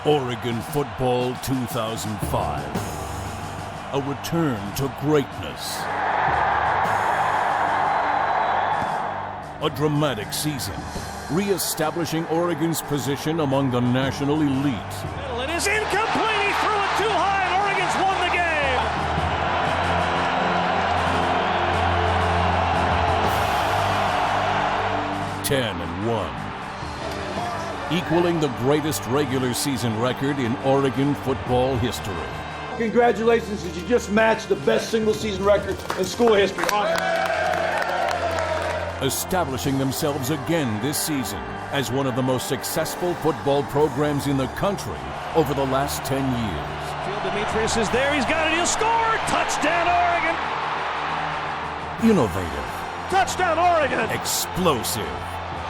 Oregon Football 2005. A return to greatness. A dramatic season, re-establishing Oregon's position among the national elite. It is incomplete. He threw it too high, and Oregon's won the game. 10-1. Equaling the greatest regular season record in Oregon football history. Congratulations, you just matched the best single season record in school history. Establishing themselves again this season as one of the most successful football programs in the country over the last 10 years. Demetrius is there, he's got it, he'll score! Touchdown Oregon! Innovative. Touchdown Oregon! Explosive.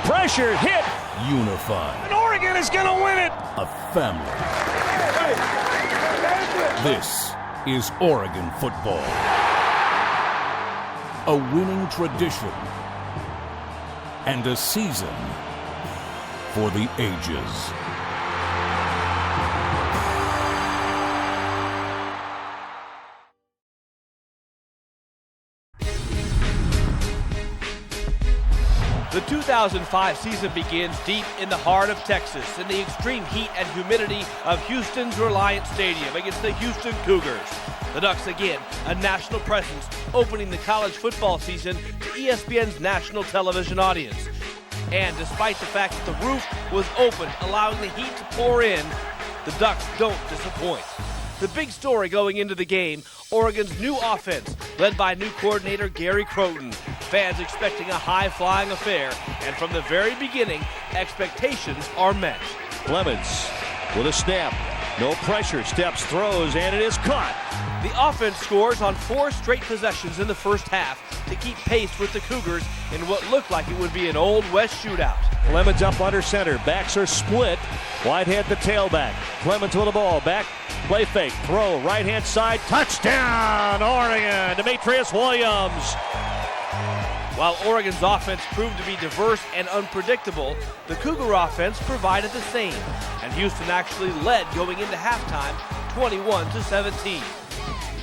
Pressure, hit! Unified. And Oregon is gonna win it! A family. This is Oregon football. A winning tradition. And a season for the ages. The 2005 season begins deep in the heart of Texas in the extreme heat and humidity of Houston's Reliant Stadium against the Houston Cougars. The Ducks again, a national presence, opening the college football season to ESPN's national television audience. And despite the fact that the roof was open, allowing the heat to pour in, the Ducks don't disappoint. The big story going into the game, Oregon's new offense, led by new coordinator Gary Croton. Fans expecting a high-flying affair, and from the very beginning, expectations are met. Clemens with a snap, no pressure, steps, throws, and it is caught. The offense scores on 4 straight possessions in the first half to keep pace with the Cougars in what looked like it would be an Old West shootout. Clemens up under center, backs are split, Whitehead the tailback. Clemens with the ball, back, play fake, throw, right-hand side, touchdown, Oregon, Demetrius Williams. While Oregon's offense proved to be diverse and unpredictable, the Cougar offense provided the same, and Houston actually led going into halftime 21-17.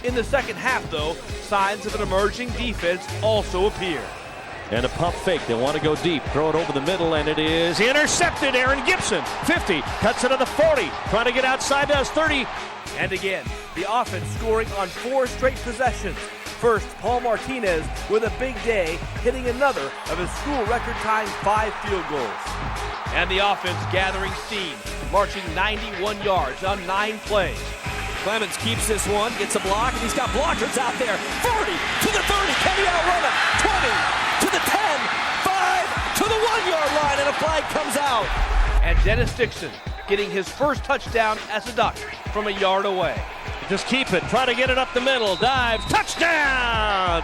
In the second half, though, signs of an emerging defense also appear. And a pump fake, they want to go deep, throw it over the middle, and it is intercepted. Aaron Gibson, 50, cuts it to the 40, trying to get outside, does 30. And again, the offense scoring on 4 straight possessions. First, Paul Martinez with a big day, hitting another of his school record-tying 5 field goals. And the offense gathering steam, marching 91 yards on 9 plays. Clemens keeps this one, gets a block, and he's got blockers out there. 40 to the 30, can he outrun him? 20 to the 10, 5 to the 1-yard line, and a flag comes out. And Dennis Dixon getting his first touchdown as a Duck from a yard away. Just keep it, try to get it up the middle, dives, touchdown!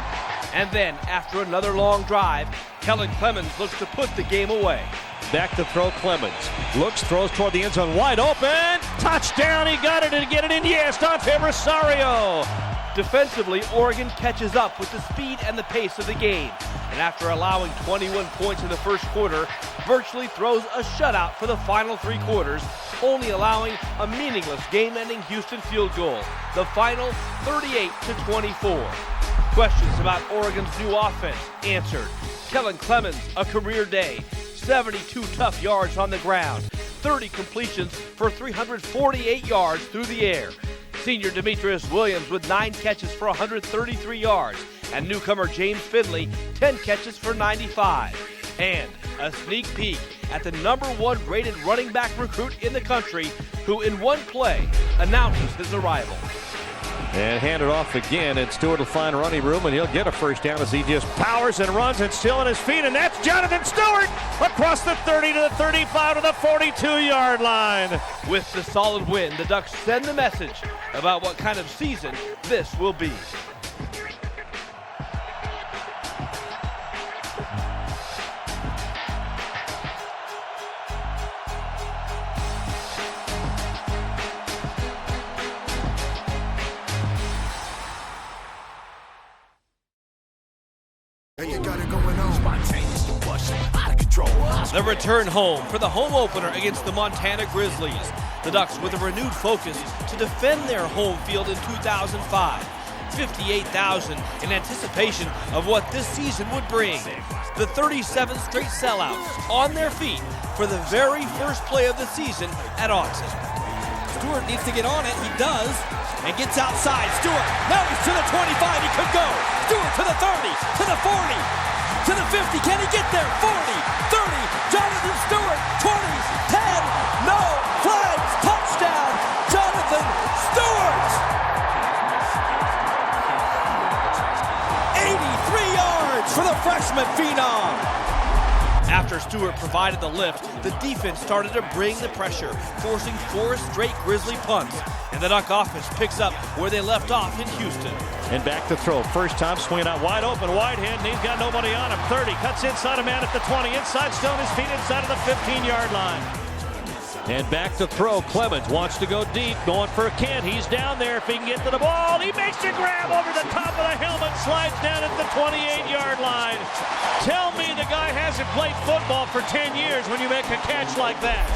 And then, after another long drive, Kellen Clemens looks to put the game away. Back to throw Clemens. Looks, throws toward the end zone, wide open! Touchdown, he got it and get it in, yes, Dante Rosario! Defensively, Oregon catches up with the speed and the pace of the game. And after allowing 21 points in the first quarter, virtually throws a shutout for the final 3 quarters, only allowing a meaningless game-ending Houston field goal. The final 38-24. Questions about Oregon's new offense answered. Kellen Clemens, a career day. 72 tough yards on the ground. 30 completions for 348 yards through the air. Senior Demetrius Williams with 9 catches for 133 yards. And newcomer James Finley, 10 catches for 95. And a sneak peek at the #1 rated running back recruit in the country, who in one play announces his arrival. And hand it off again, and Stewart will find running room, and he'll get a first down as he just powers and runs and still on his feet, and that's Jonathan Stewart across the 30 to the 35 to the 42-yard line. With the solid win, the Ducks send the message about what kind of season this will be. The return home for the home opener against the Montana Grizzlies. The Ducks with a renewed focus to defend their home field in 2005. 58,000 in anticipation of what this season would bring. The 37 straight sellouts on their feet for the very first play of the season at Autzen. Stewart needs to get on it. He does. And gets outside. Stewart. Now he's to the 25. He could go. Stewart to the 30. To the 40. To the 50. Can he get there? 40. 30. Jonathan Stewart. 20. 10. No. Flags. Touchdown. Jonathan Stewart. 83 yards for the freshman phenom. After Stewart provided the lift, the defense started to bring the pressure, forcing 4 straight Grizzly punts. And the Duck offense picks up where they left off in Houston. And back to throw. First time swinging out wide open, Whitehead, and he's got nobody on him. 30, cuts inside a man at the 20, inside, still on his feet inside of the 15-yard line. And back to throw. Clemens wants to go deep, going for a Kent. He's down there. If he can get to the ball, he makes a grab over the top of the helmet, slides down at the 28-yard line. Tell me the guy hasn't played football for 10 years when you make a catch like that.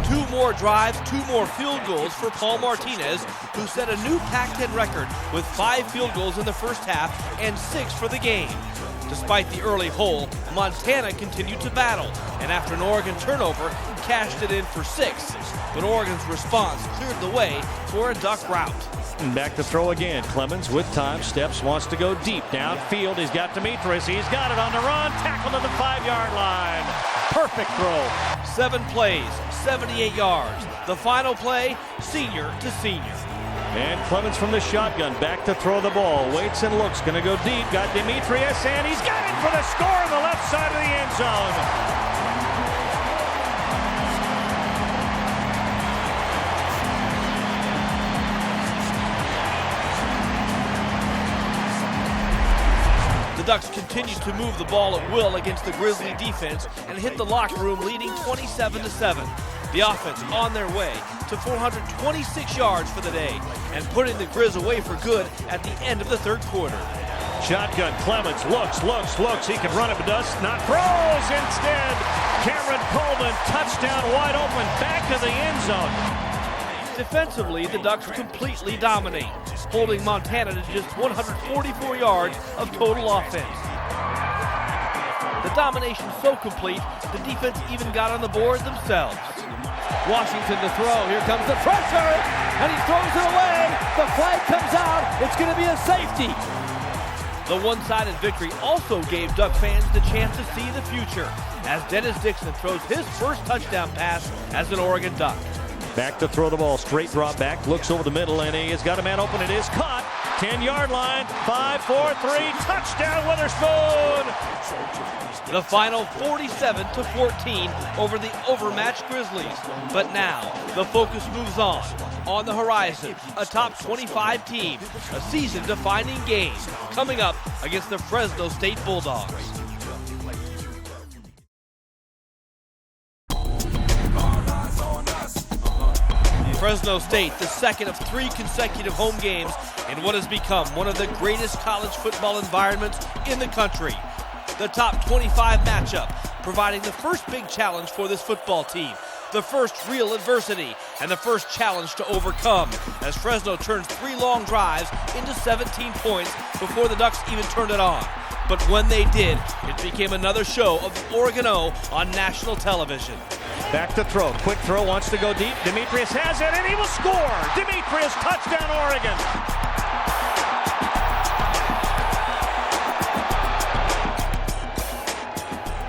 2 more drives, 2 more field goals for Paul Martinez, who set a new Pac-10 record with 5 field goals in the first half and 6 for the game. Despite the early hole, Montana continued to battle, and after an Oregon turnover, cashed it in for 6. But Oregon's response cleared the way for a Duck rout. And back to throw again. Clemens with time, steps, wants to go deep downfield. He's got Demetrius. He's got it on the run. Tackled at the 5-yard line. Perfect throw. 7 plays, 78 yards. The final play, senior to senior. And Clemens from the shotgun, back to throw the ball. Waits and looks, going to go deep. Got Demetrius, and he's got it for the score on the left side of the end zone. The Ducks continued to move the ball at will against the Grizzly defense and hit the locker room leading 27-7. The offense on their way to 426 yards for the day and putting the Grizz away for good at the end of the third quarter. Shotgun, Clemens looks. He can run it, but does not. Throws instead. Cameron Coleman, touchdown wide open, back of the end zone. Defensively, the Ducks completely dominate, holding Montana to just 144 yards of total offense. The domination so complete, the defense even got on the board themselves. Washington to throw. Here comes the pressure, and he throws it away. The flag comes out. It's going to be a safety. The one-sided victory also gave Duck fans the chance to see the future as Dennis Dixon throws his first touchdown pass as an Oregon Duck. Back to throw the ball, straight drop back, looks over the middle, and he has got a man open. It is caught. 10-yard line, 5-4-3, touchdown Witherspoon. The final 47-14 over the overmatched Grizzlies. But now the focus moves on. On the horizon, a top 25 team, a season-defining game coming up against the Fresno State Bulldogs. Fresno State, the second of 3 consecutive home games in what has become one of the greatest college football environments in the country. The top 25 matchup, providing the first big challenge for this football team, the first real adversity, and the first challenge to overcome, as Fresno turns 3 long drives into 17 points before the Ducks even turned it on. But when they did, it became another show of the Oregon O on national television. Back to throw. Quick throw, wants to go deep. Demetrius has it, and he will score. Demetrius, touchdown, Oregon.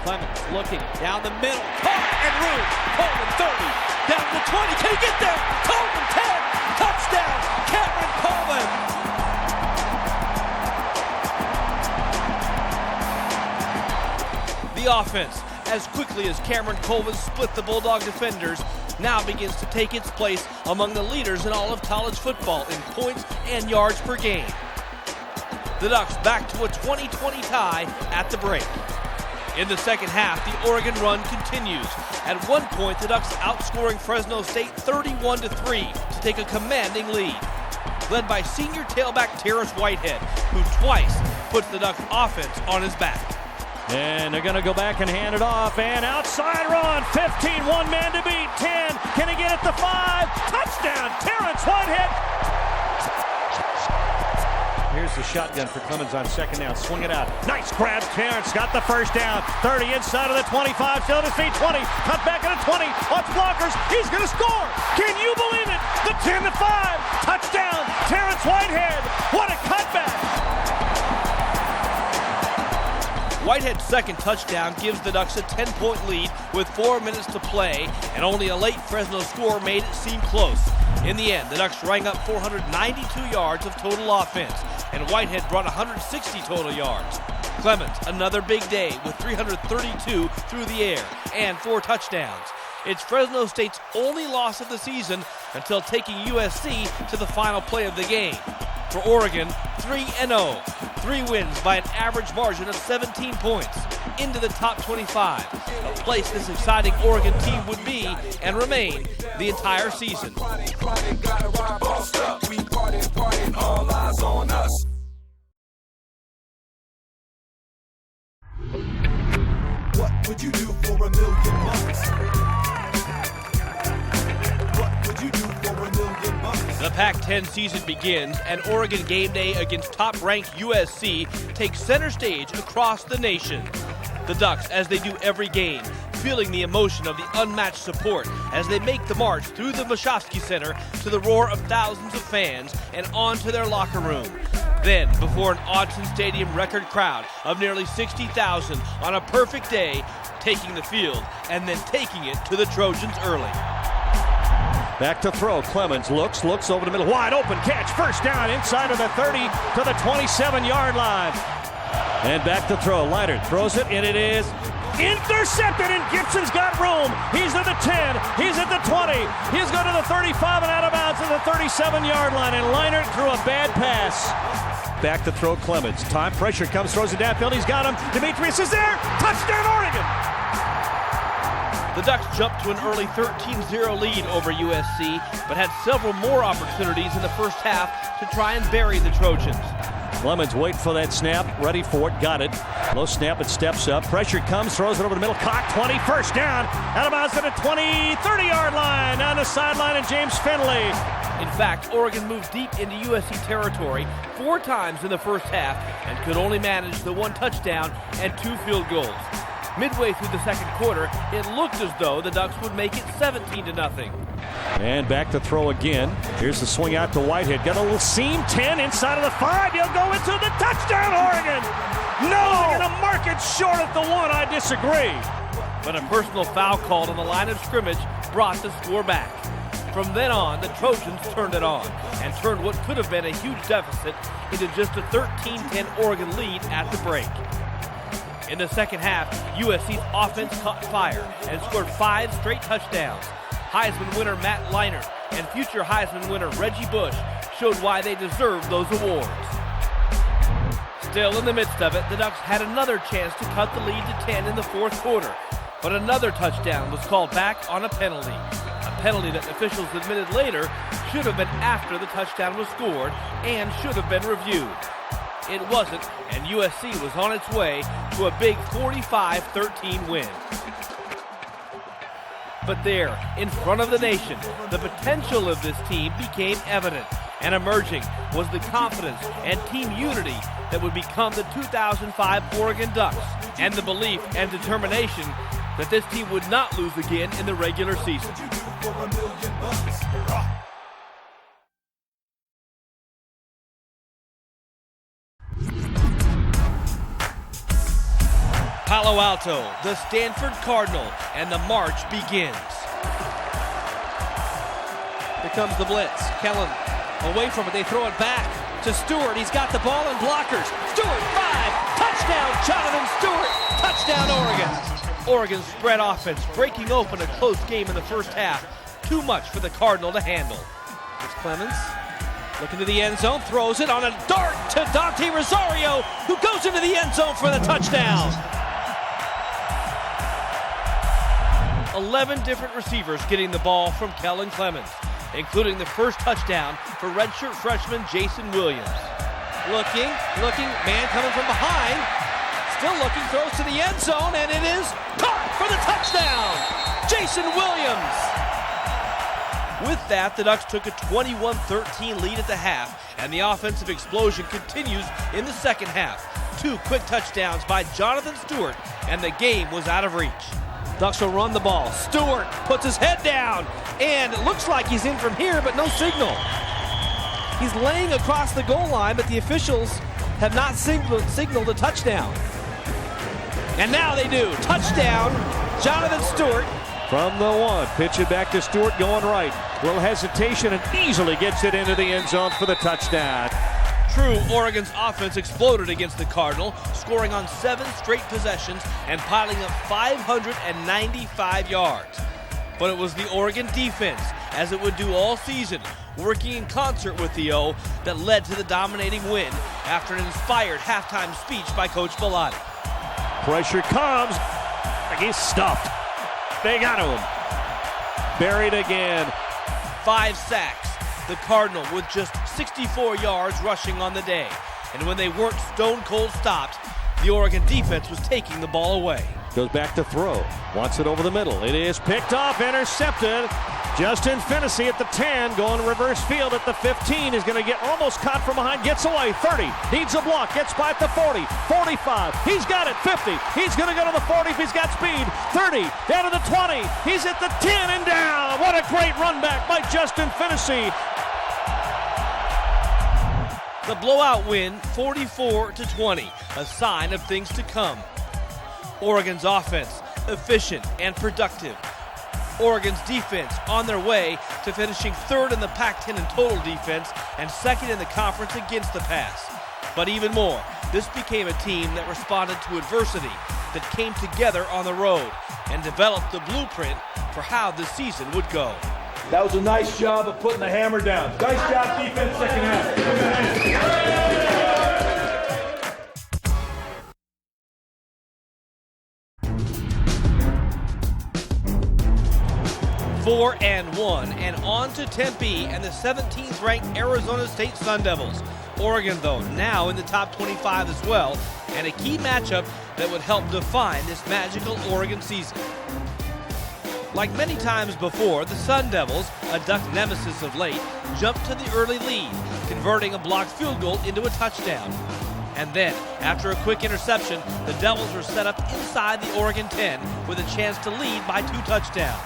Clemens looking down the middle. Caught and room. Coleman 30. Down to 20. Can he get there? Coleman 10. Touchdown, Cameron Coleman. The offense, as quickly as Cameron Coleman split the Bulldog defenders, now begins to take its place among the leaders in all of college football in points and yards per game. The Ducks back to a 20-20 tie at the break. In the second half, the Oregon run continues. At one point, the Ducks outscoring Fresno State 31-3 to take a commanding lead. Led by senior tailback Terrace Whitehead, who twice puts the Ducks offense on his back. And they're going to go back and hand it off. And outside run. 15, one man to beat. 10. Can he get it to 5? Touchdown, Terrence Whitehead. Here's the shotgun for Clemens on second down. Swing it out. Nice grab. Terrence got the first down. 30 inside of the 25. Still at his feet. 20. Cut back at the 20. Watch blockers. He's going to score. Can you believe it? The 10 to 5. Touchdown. Terrence Whitehead. What a cutback. Whitehead's second touchdown gives the Ducks a 10-point lead with 4 minutes to play, and only a late Fresno score made it seem close. In the end, the Ducks rang up 492 yards of total offense, and Whitehead brought 160 total yards. Clemens, another big day with 332 through the air and 4 touchdowns. It's Fresno State's only loss of the season until taking USC to the final play of the game. For Oregon, 3-0. 3 wins by an average margin of 17 points. Into the top 25. A place this exciting Oregon team would be and remain the entire season. What would you do for $1 million? What would you do for $1 million? The Pac-10 season begins, and Oregon game day against top-ranked USC takes center stage across the nation. The Ducks, as they do every game, feeling the emotion of the unmatched support as they make the march through the Mashofsky Center to the roar of thousands of fans and on to their locker room. Then, before an Autzen Stadium record crowd of nearly 60,000 on a perfect day, taking the field and then taking it to the Trojans early. Back to throw. Clemens looks over the middle. Wide open catch. First down inside of the 30 to the 27-yard line. And back to throw. Leiter throws it, and it is intercepted, and Gibson's got room. He's at the 10. He's at the 20. He's going to the 35 and out of bounds at the 37-yard line, and Leiter threw a bad pass. Back to throw. Clemens. Time pressure comes, throws it downfield. He's got him. Demetrius is there. Touchdown, Oregon. The Ducks jumped to an early 13-0 lead over USC, but had several more opportunities in the first half to try and bury the Trojans. Clemens wait for that snap, ready for it, got it. Low snap, it steps up. Pressure comes, throws it over the middle. Clock, 20, first down. Out of bounds at the 20, 30-yard line. Down the sideline, and James Finley. In fact, Oregon moved deep into USC territory 4 times in the first half and could only manage the 1 touchdown and 2 field goals. Midway through the second quarter, it looked as though the Ducks would make it 17-0. And back to throw again. Here's the swing out to Whitehead. Got a little seam, 10 inside of the 5. He'll go into the touchdown, Oregon. No, they're going to mark it short at the 1. I disagree. But a personal foul called on the line of scrimmage brought the score back. From then on, the Trojans turned it on and turned what could have been a huge deficit into just a 13-10 Oregon lead at the break. In the second half, USC's offense caught fire and scored 5 straight touchdowns. Heisman winner Matt Leiter and future Heisman winner Reggie Bush showed why they deserved those awards. Still in the midst of it, the Ducks had another chance to cut the lead to 10 in the fourth quarter, but another touchdown was called back on a penalty. A penalty that officials admitted later should have been after the touchdown was scored and should have been reviewed. It wasn't, and USC was on its way to a big 45-13 win. But there, in front of the nation, the potential of this team became evident, and emerging was the confidence and team unity that would become the 2005 Oregon Ducks, and the belief and determination that this team would not lose again in the regular season. Palo Alto, the Stanford Cardinal, and the march begins. Here comes the blitz. Kellen away from it. They throw it back to Stewart. He's got the ball and blockers. Stewart, 5. Touchdown, Jonathan Stewart. Touchdown, Oregon. Oregon's spread offense breaking open a close game in the first half. Too much for the Cardinal to handle. Here's Clemens. Looking to the end zone. Throws it on a dart to Dante Rosario, who goes into the end zone for the touchdown. 11 different receivers getting the ball from Kellen Clemens, including the first touchdown for redshirt freshman Jason Williams. Looking, man coming from behind. still looking, throws to the end zone, and it is caught for the touchdown. Jason Williams. With that, the Ducks took a 21-13 lead at the half, and the offensive explosion continues in the second half. 2 quick touchdowns by Jonathan Stewart, and the game was out of reach. Ducks will run the ball. Stewart puts his head down, and it looks like he's in from here, but no signal. He's laying across the goal line, but the officials have not signaled a touchdown. And now they do. Touchdown, Jonathan Stewart. From the 1, pitch it back to Stewart going right. Little hesitation and easily gets it into the end zone for the touchdown. True, Oregon's offense exploded against the Cardinal, scoring on 7 straight possessions and piling up 595 yards. But it was the Oregon defense, as it would do all season, working in concert with the O, that led to the dominating win after an inspired halftime speech by Coach Bellotti. Pressure comes. He's stuffed. They got to him. Buried again. 5 sacks. The Cardinal with just 64 yards rushing on the day. And when they weren't stone cold stopped, the Oregon defense was taking the ball away. Goes back to throw. Wants it over the middle. It is picked off, intercepted. Justin Finney at the 10, going reverse field at the 15. Is going to get almost caught from behind, gets away, 30, needs a block, gets by at the 40, 45, he's got it, 50, he's going to go to the 40 if he's got speed, 30, down to the 20, he's at the 10 and down. What a great run back by Justin Finney. The blowout win, 44-20, a sign of things to come. Oregon's offense, efficient and productive. Oregon's defense on their way to finishing 3rd in the Pac-10 in total defense and 2nd in the conference against the pass. But even more, this became a team that responded to adversity, that came together on the road and developed the blueprint for how this season would go. That was a nice job of putting the hammer down. Nice job, defense, second half. Give him a hand. 4-1 and on to Tempe and the 17th ranked Arizona State Sun Devils. Oregon, though, now in the top 25 as well, and a key matchup that would help define this magical Oregon season. Like many times before, the Sun Devils, a Duck nemesis of late, jumped to the early lead, converting a blocked field goal into a touchdown. And then, after a quick interception, the Devils were set up inside the Oregon 10 with a chance to lead by 2 touchdowns.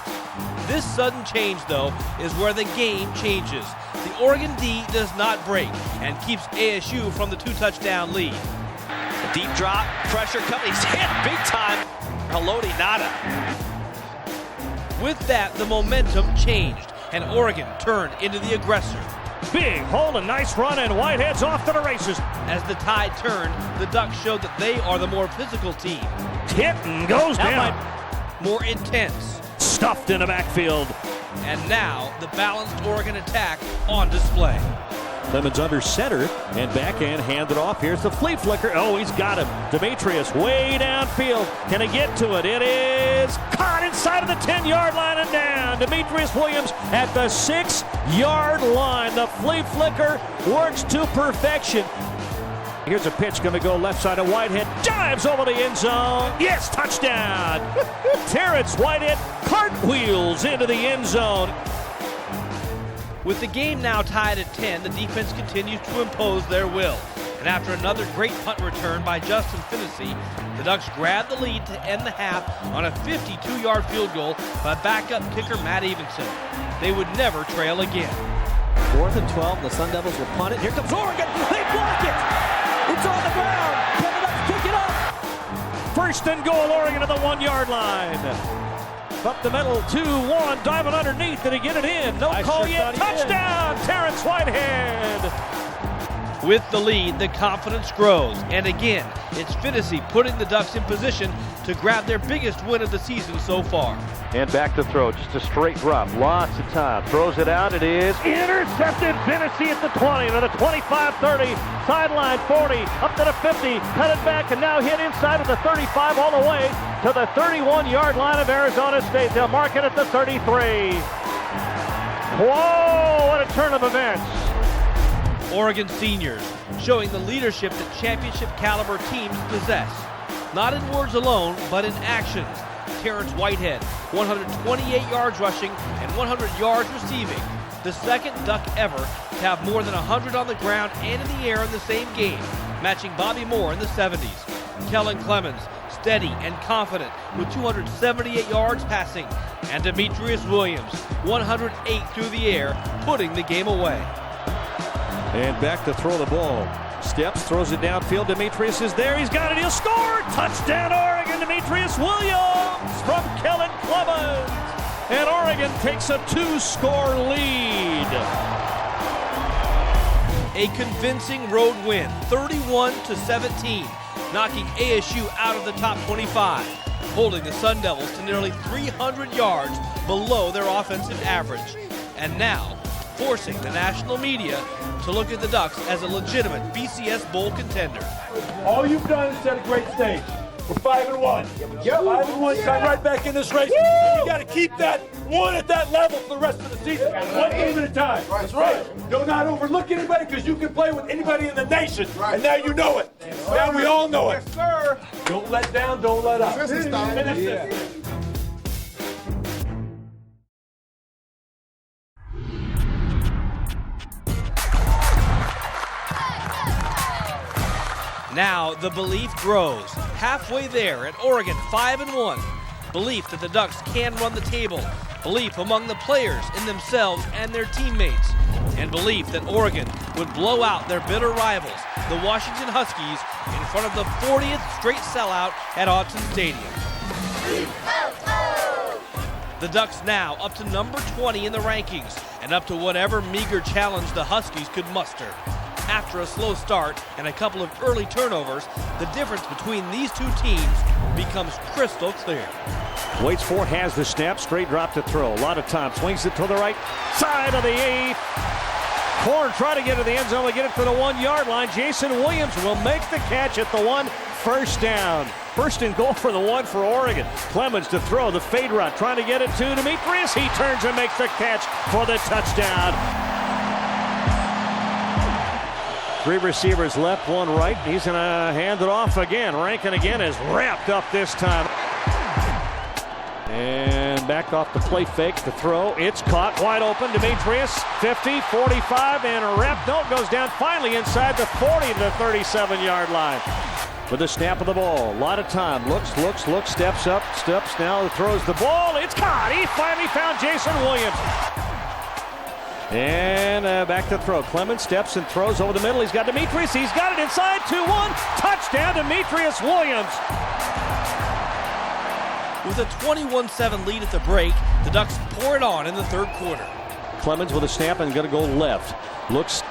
This sudden change, though, is where the game changes. The Oregon D does not break and keeps ASU from the 2-touchdown lead. A deep drop, pressure coming, he's hit big time. Haloti Nada. With that, the momentum changed, and Oregon turned into the aggressor. Big hole, a nice run, and Whitehead's off to the races. As the tide turned, the Ducks showed that they are the more physical team. Hit and goes down. More intense. Stuffed in the backfield. And now, the balanced Oregon attack on display. Clemens under center and backhand handed off. Here's the flea flicker. Oh, he's got him. Demetrius way downfield. Can he get to it? It is caught inside of the 10-yard line and down. Demetrius Williams at the 6-yard line. The flea flicker works to perfection. Here's a pitch going to go left side of Whitehead. Dives over the end zone. Yes, touchdown. Terrence Whitehead cartwheels into the end zone. With the game now tied at 10, the defense continues to impose their will. And after another great punt return by Justin Finney, the Ducks grabbed the lead to end the half on a 52-yard field goal by backup kicker Matt Evenson. They would never trail again. 4th and 12, the Sun Devils will punt it. Here comes Oregon, they block it! It's on the ground, can the Ducks pick it up? 1st and goal, Oregon at the 1-yard line. Up the middle, 2-1, diving underneath. Did he get it in? No call yet. Touchdown, Terrence Whitehead. With the lead, the confidence grows. And again, it's Finney putting the Ducks in position to grab their biggest win of the season so far. And back to throw, just a straight drop, lots of time. Throws it out, it is intercepted. Finney at the 20, to the 25-30, sideline 40, up to the 50, cut it back, and now hit inside of the 35 all the way to the 31-yard line of Arizona State. They'll mark it at the 33. Whoa, what a turn of events. Oregon seniors showing the leadership that championship caliber teams possess. not in words alone, but in actions. Terrence Whitehead, 128 yards rushing and 100 yards receiving. The second Duck ever to have more than 100 on the ground and in the air in the same game, matching Bobby Moore in the 70s. Kellen Clemens, steady and confident with 278 yards passing. And Demetrius Williams, 108 through the air, putting the game away. And back to throw the ball. Steps, throws it downfield. Demetrius is there. He's got it. He'll score. Touchdown, Oregon. Demetrius Williams from Kellen Clemens. And Oregon takes a 2-score lead. A convincing road win, 31-17, knocking ASU out of the top 25, holding the Sun Devils to nearly 300 yards below their offensive average, and now forcing the national media to look at the Ducks as a legitimate BCS Bowl contender. All you've done is set a great stage. We're 5-1. Yep. 5-1, come right back in this race. You got to keep that one at that level for the rest of the season. One game at a time. That's right. Do not overlook anybody because you can play with anybody in the nation. And now you know it. Now we all know it. Yes, sir. Don't let down, don't let up. Finish this. Now the belief grows. Halfway there at Oregon, 5-1. Belief that the Ducks can run the table. Belief among the players in themselves and their teammates. And belief that Oregon would blow out their bitter rivals, the Washington Huskies, in front of the 40th straight sellout at Autzen Stadium. The Ducks now up to number 20 in the rankings and up to whatever meager challenge the Huskies could muster. After a slow start and a couple of early turnovers, the difference between these two teams becomes crystal clear. Waits for it, has the snap, straight drop to throw. A lot of time, swings it to the right side of the 8. Horn try to get to the end zone, they get it to the 1-yard line. Jason Williams will make the catch at the 1, first down. First and goal for the 1 for Oregon. Clemens to throw, the fade route, trying to get it to Demetrius. He turns and makes the catch for the touchdown. 3 receivers left, 1 right. He's going to hand it off again. Rankin again is wrapped up this time. And back off the play fake, the throw. It's caught wide open. Demetrius, 50, 45, and wrapped. No, goes down finally inside the 40 to the 37-yard line. With the snap of the ball, a lot of time. Looks, steps up, steps now, throws the ball. It's caught. He finally found Jason Williams. And back to throw. Clemens steps and throws over the middle. He's got Demetrius. He's got it inside. 2-1. Touchdown, Demetrius Williams. With a 21-7 lead at the break, the Ducks pour it on in the third quarter. Clemens with a snap and going to go left. Looks.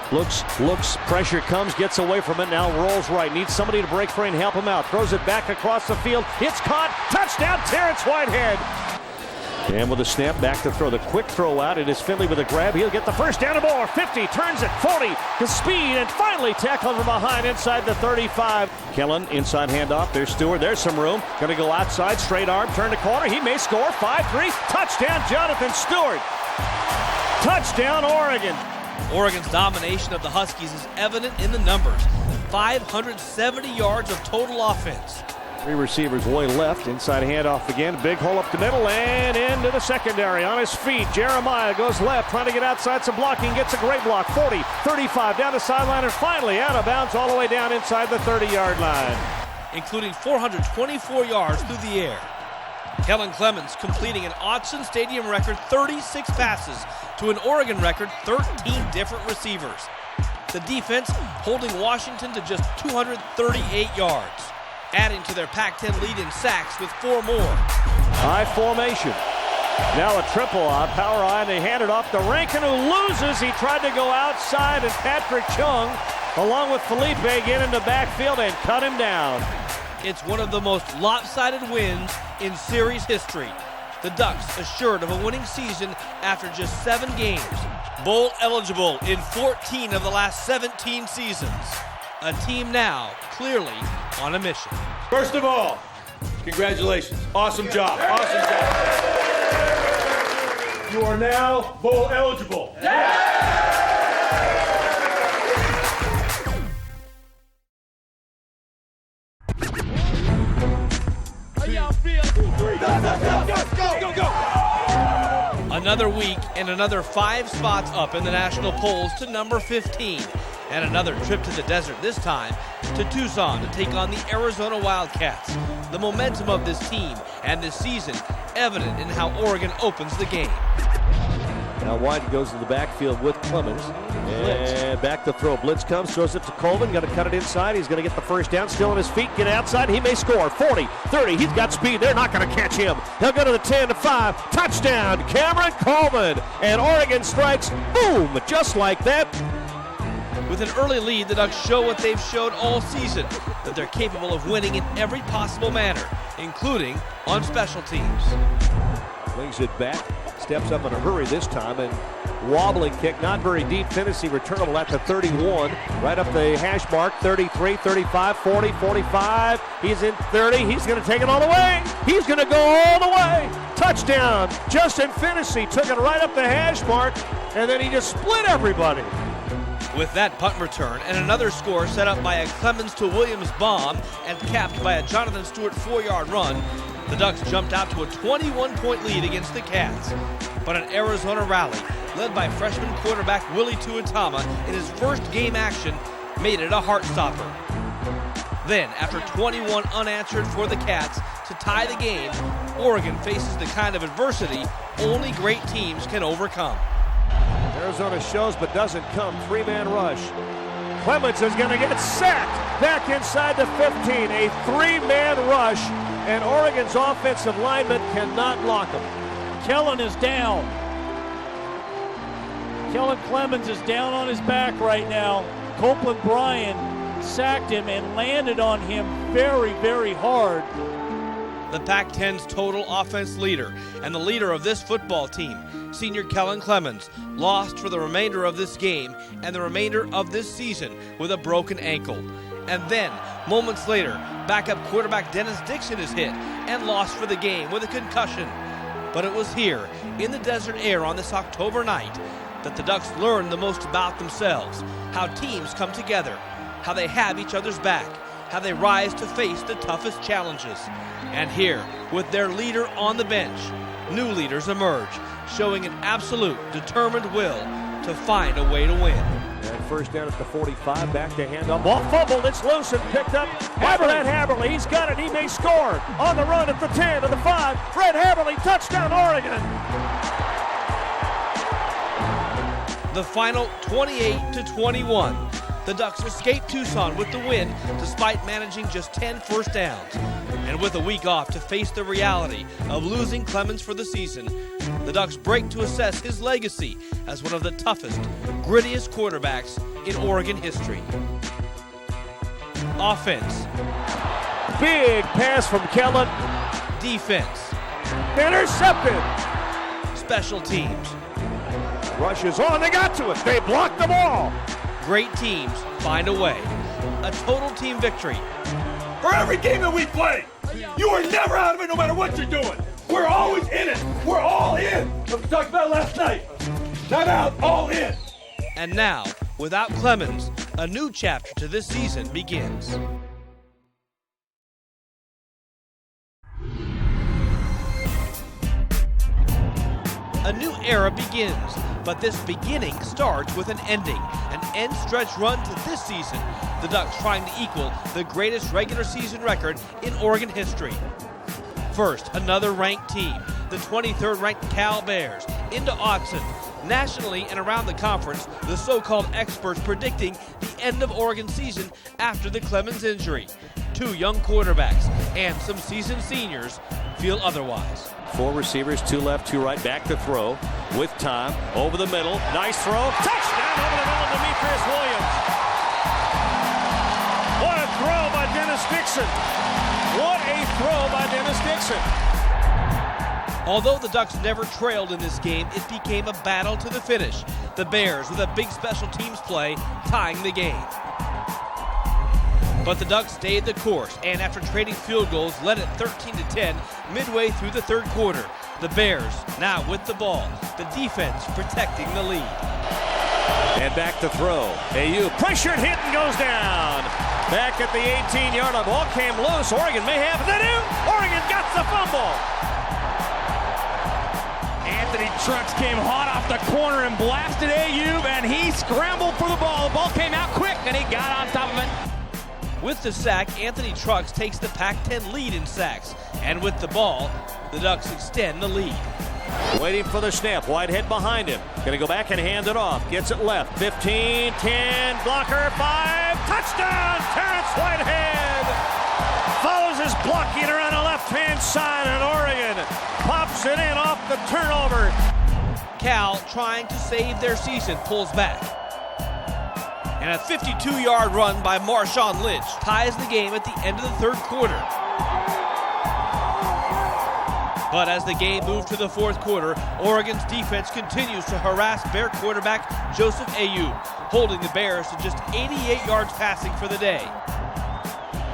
Pressure comes, gets away from it. Now rolls right. Needs somebody to break free and help him out. Throws it back across the field. It's caught. Touchdown, Terrence Whitehead. And with a snap, back to throw. The quick throw out. It is Finley with a grab. He'll get the first down and more. 50, turns it, 40, to speed, and finally tackled from behind inside the 35. Kellen, inside handoff. There's Stewart. There's some room. Going to go outside, straight arm, turn the corner. He may score. 5-3. Touchdown, Jonathan Stewart. Touchdown, Oregon. Oregon's domination of the Huskies is evident in the numbers. 570 yards of total offense. 3 receivers way left, inside handoff again, big hole up the middle and into the secondary. On his feet, Jeremiah goes left, trying to get outside some blocking, gets a great block, 40, 35, down the sideline, and finally out of bounds all the way down inside the 30-yard line. Including 424 yards through the air. Kellen Clemens completing an Autzen Stadium record 36 passes to an Oregon record 13 different receivers. The defense holding Washington to just 238 yards. Adding to their Pac-10 lead in sacks with 4 more. High formation. Now a triple power eye, and they hand it off to Rankin, who loses. He tried to go outside, and Patrick Chung, along with Felipe, get in the backfield and cut him down. It's one of the most lopsided wins in series history. The Ducks assured of a winning season after just 7 games. Bowl eligible in 14 of the last 17 seasons. A team now clearly on a mission. First of all, congratulations. Awesome job. Awesome job. You are now bowl eligible. Another week and another 5 spots up in the national polls to number 15. And another trip to the desert, this time to Tucson to take on the Arizona Wildcats. The momentum of this team and this season evident in how Oregon opens the game. Now White goes to the backfield with Clemens. And back to throw. Blitz comes, throws it to Coleman. Got to cut it inside. He's going to get the first down. Still on his feet. Get outside. He may score. 40, 30. He's got speed. They're not going to catch him. He'll go to the 10 to 5. Touchdown, Cameron Coleman. And Oregon strikes. Boom! Just like that. With an early lead, the Ducks show what they've showed all season, that they're capable of winning in every possible manner, including on special teams. Brings it back. Steps up in a hurry this time, and wobbling kick, not very deep. Tennessee returnable at the 31, right up the hash mark. 33, 35, 40, 45. He's in 30. He's going to take it all the way. He's going to go all the way. Touchdown. Justin Tennessee took it right up the hash mark, and then he just split everybody. With that punt return and another score set up by a Clemens to Williams bomb and capped by a Jonathan Stewart 4-yard run, the Ducks jumped out to a 21-point lead against the Cats. But an Arizona rally, led by freshman quarterback Willie Tuatama in his first game action, made it a heart-stopper. Then, after 21 unanswered for the Cats to tie the game, Oregon faces the kind of adversity only great teams can overcome. Arizona shows but doesn't come. 3-man rush. Clemens is going to get sacked back inside the 15. A 3-man rush, and Oregon's offensive lineman cannot block him. Kellen is down. Kellen Clemens is down on his back right now. Copeland Bryan sacked him and landed on him very, very hard. The Pac-10's total offense leader and the leader of this football team, senior Kellen Clemens, lost for the remainder of this game and the remainder of this season with a broken ankle. And then, moments later, backup quarterback Dennis Dixon is hit and lost for the game with a concussion. But it was here, in the desert air on this October night, that the Ducks learned the most about themselves, how teams come together, how they have each other's back, how they rise to face the toughest challenges. And here, with their leader on the bench, new leaders emerge, showing an absolute, determined will to find a way to win. And first down at the 45, back to hand up. Ball fumbled, it's loose and picked up. Brett Haberly, he's got it, he may score. On the run at the 10, to the 5. Fred Haberly, touchdown Oregon. The final 28-21. The Ducks escape Tucson with the win despite managing just 10 first downs. And with a week off to face the reality of losing Clemens for the season, the Ducks break to assess his legacy as one of the toughest, grittiest quarterbacks in Oregon history. Offense. Big pass from Kellen. Defense. Intercepted. Special teams. Rushes on, they got to it. They blocked the ball. Great teams find a way. A total team victory. For every game that we play, you are never out of it no matter what you're doing. We're always in it. We're all in. Like we talked about last night. Not out, all in. And now, without Clemens, a new chapter to this season begins. A new era begins, but this beginning starts with an ending. An end-stretch run to this season. The Ducks trying to equal the greatest regular season record in Oregon history. First, another ranked team, the 23rd ranked Cal Bears, into Autzen. Nationally and around the conference, the so-called experts predicting the end of Oregon's season after the Clemens injury. 2 young quarterbacks and some seasoned seniors feel otherwise. 4 receivers, 2 left, 2 right, back to throw with time, over the middle, nice throw, touchdown over the middle, Demetrius Williams. What a throw by Dennis Dixon. What a throw by Dennis Dixon. Although the Ducks never trailed in this game, it became a battle to the finish. The Bears, with a big special teams play, tying the game. But the Ducks stayed the course, and after trading field goals, led it 13-10 midway through the third quarter. The Bears now with the ball, the defense protecting the lead. And back to throw. AU pressured, hit, and goes down. Back at the 18-yard line. Ball came loose. Oregon may have it. Oregon got the fumble. Anthony Trucks came hot off the corner and blasted Ayub, and he scrambled for the ball. The ball came out quick, and he got on top of it. With the sack, Anthony Trucks takes the Pac-10 lead in sacks. And with the ball, the Ducks extend the lead. Waiting for the snap. Whitehead behind him. Going to go back and hand it off. Gets it left. 15, 10, blocker, 5. Touchdown, Terrence Whitehead. Follows his blocking around the left-hand side, and Oregon pops it in off the turnover. Cal, trying to save their season, pulls back. And a 52-yard run by Marshawn Lynch ties the game at the end of the third quarter. But as the game moved to the fourth quarter, Oregon's defense continues to harass Bear quarterback Joseph Ayub, holding the Bears to just 88 yards passing for the day.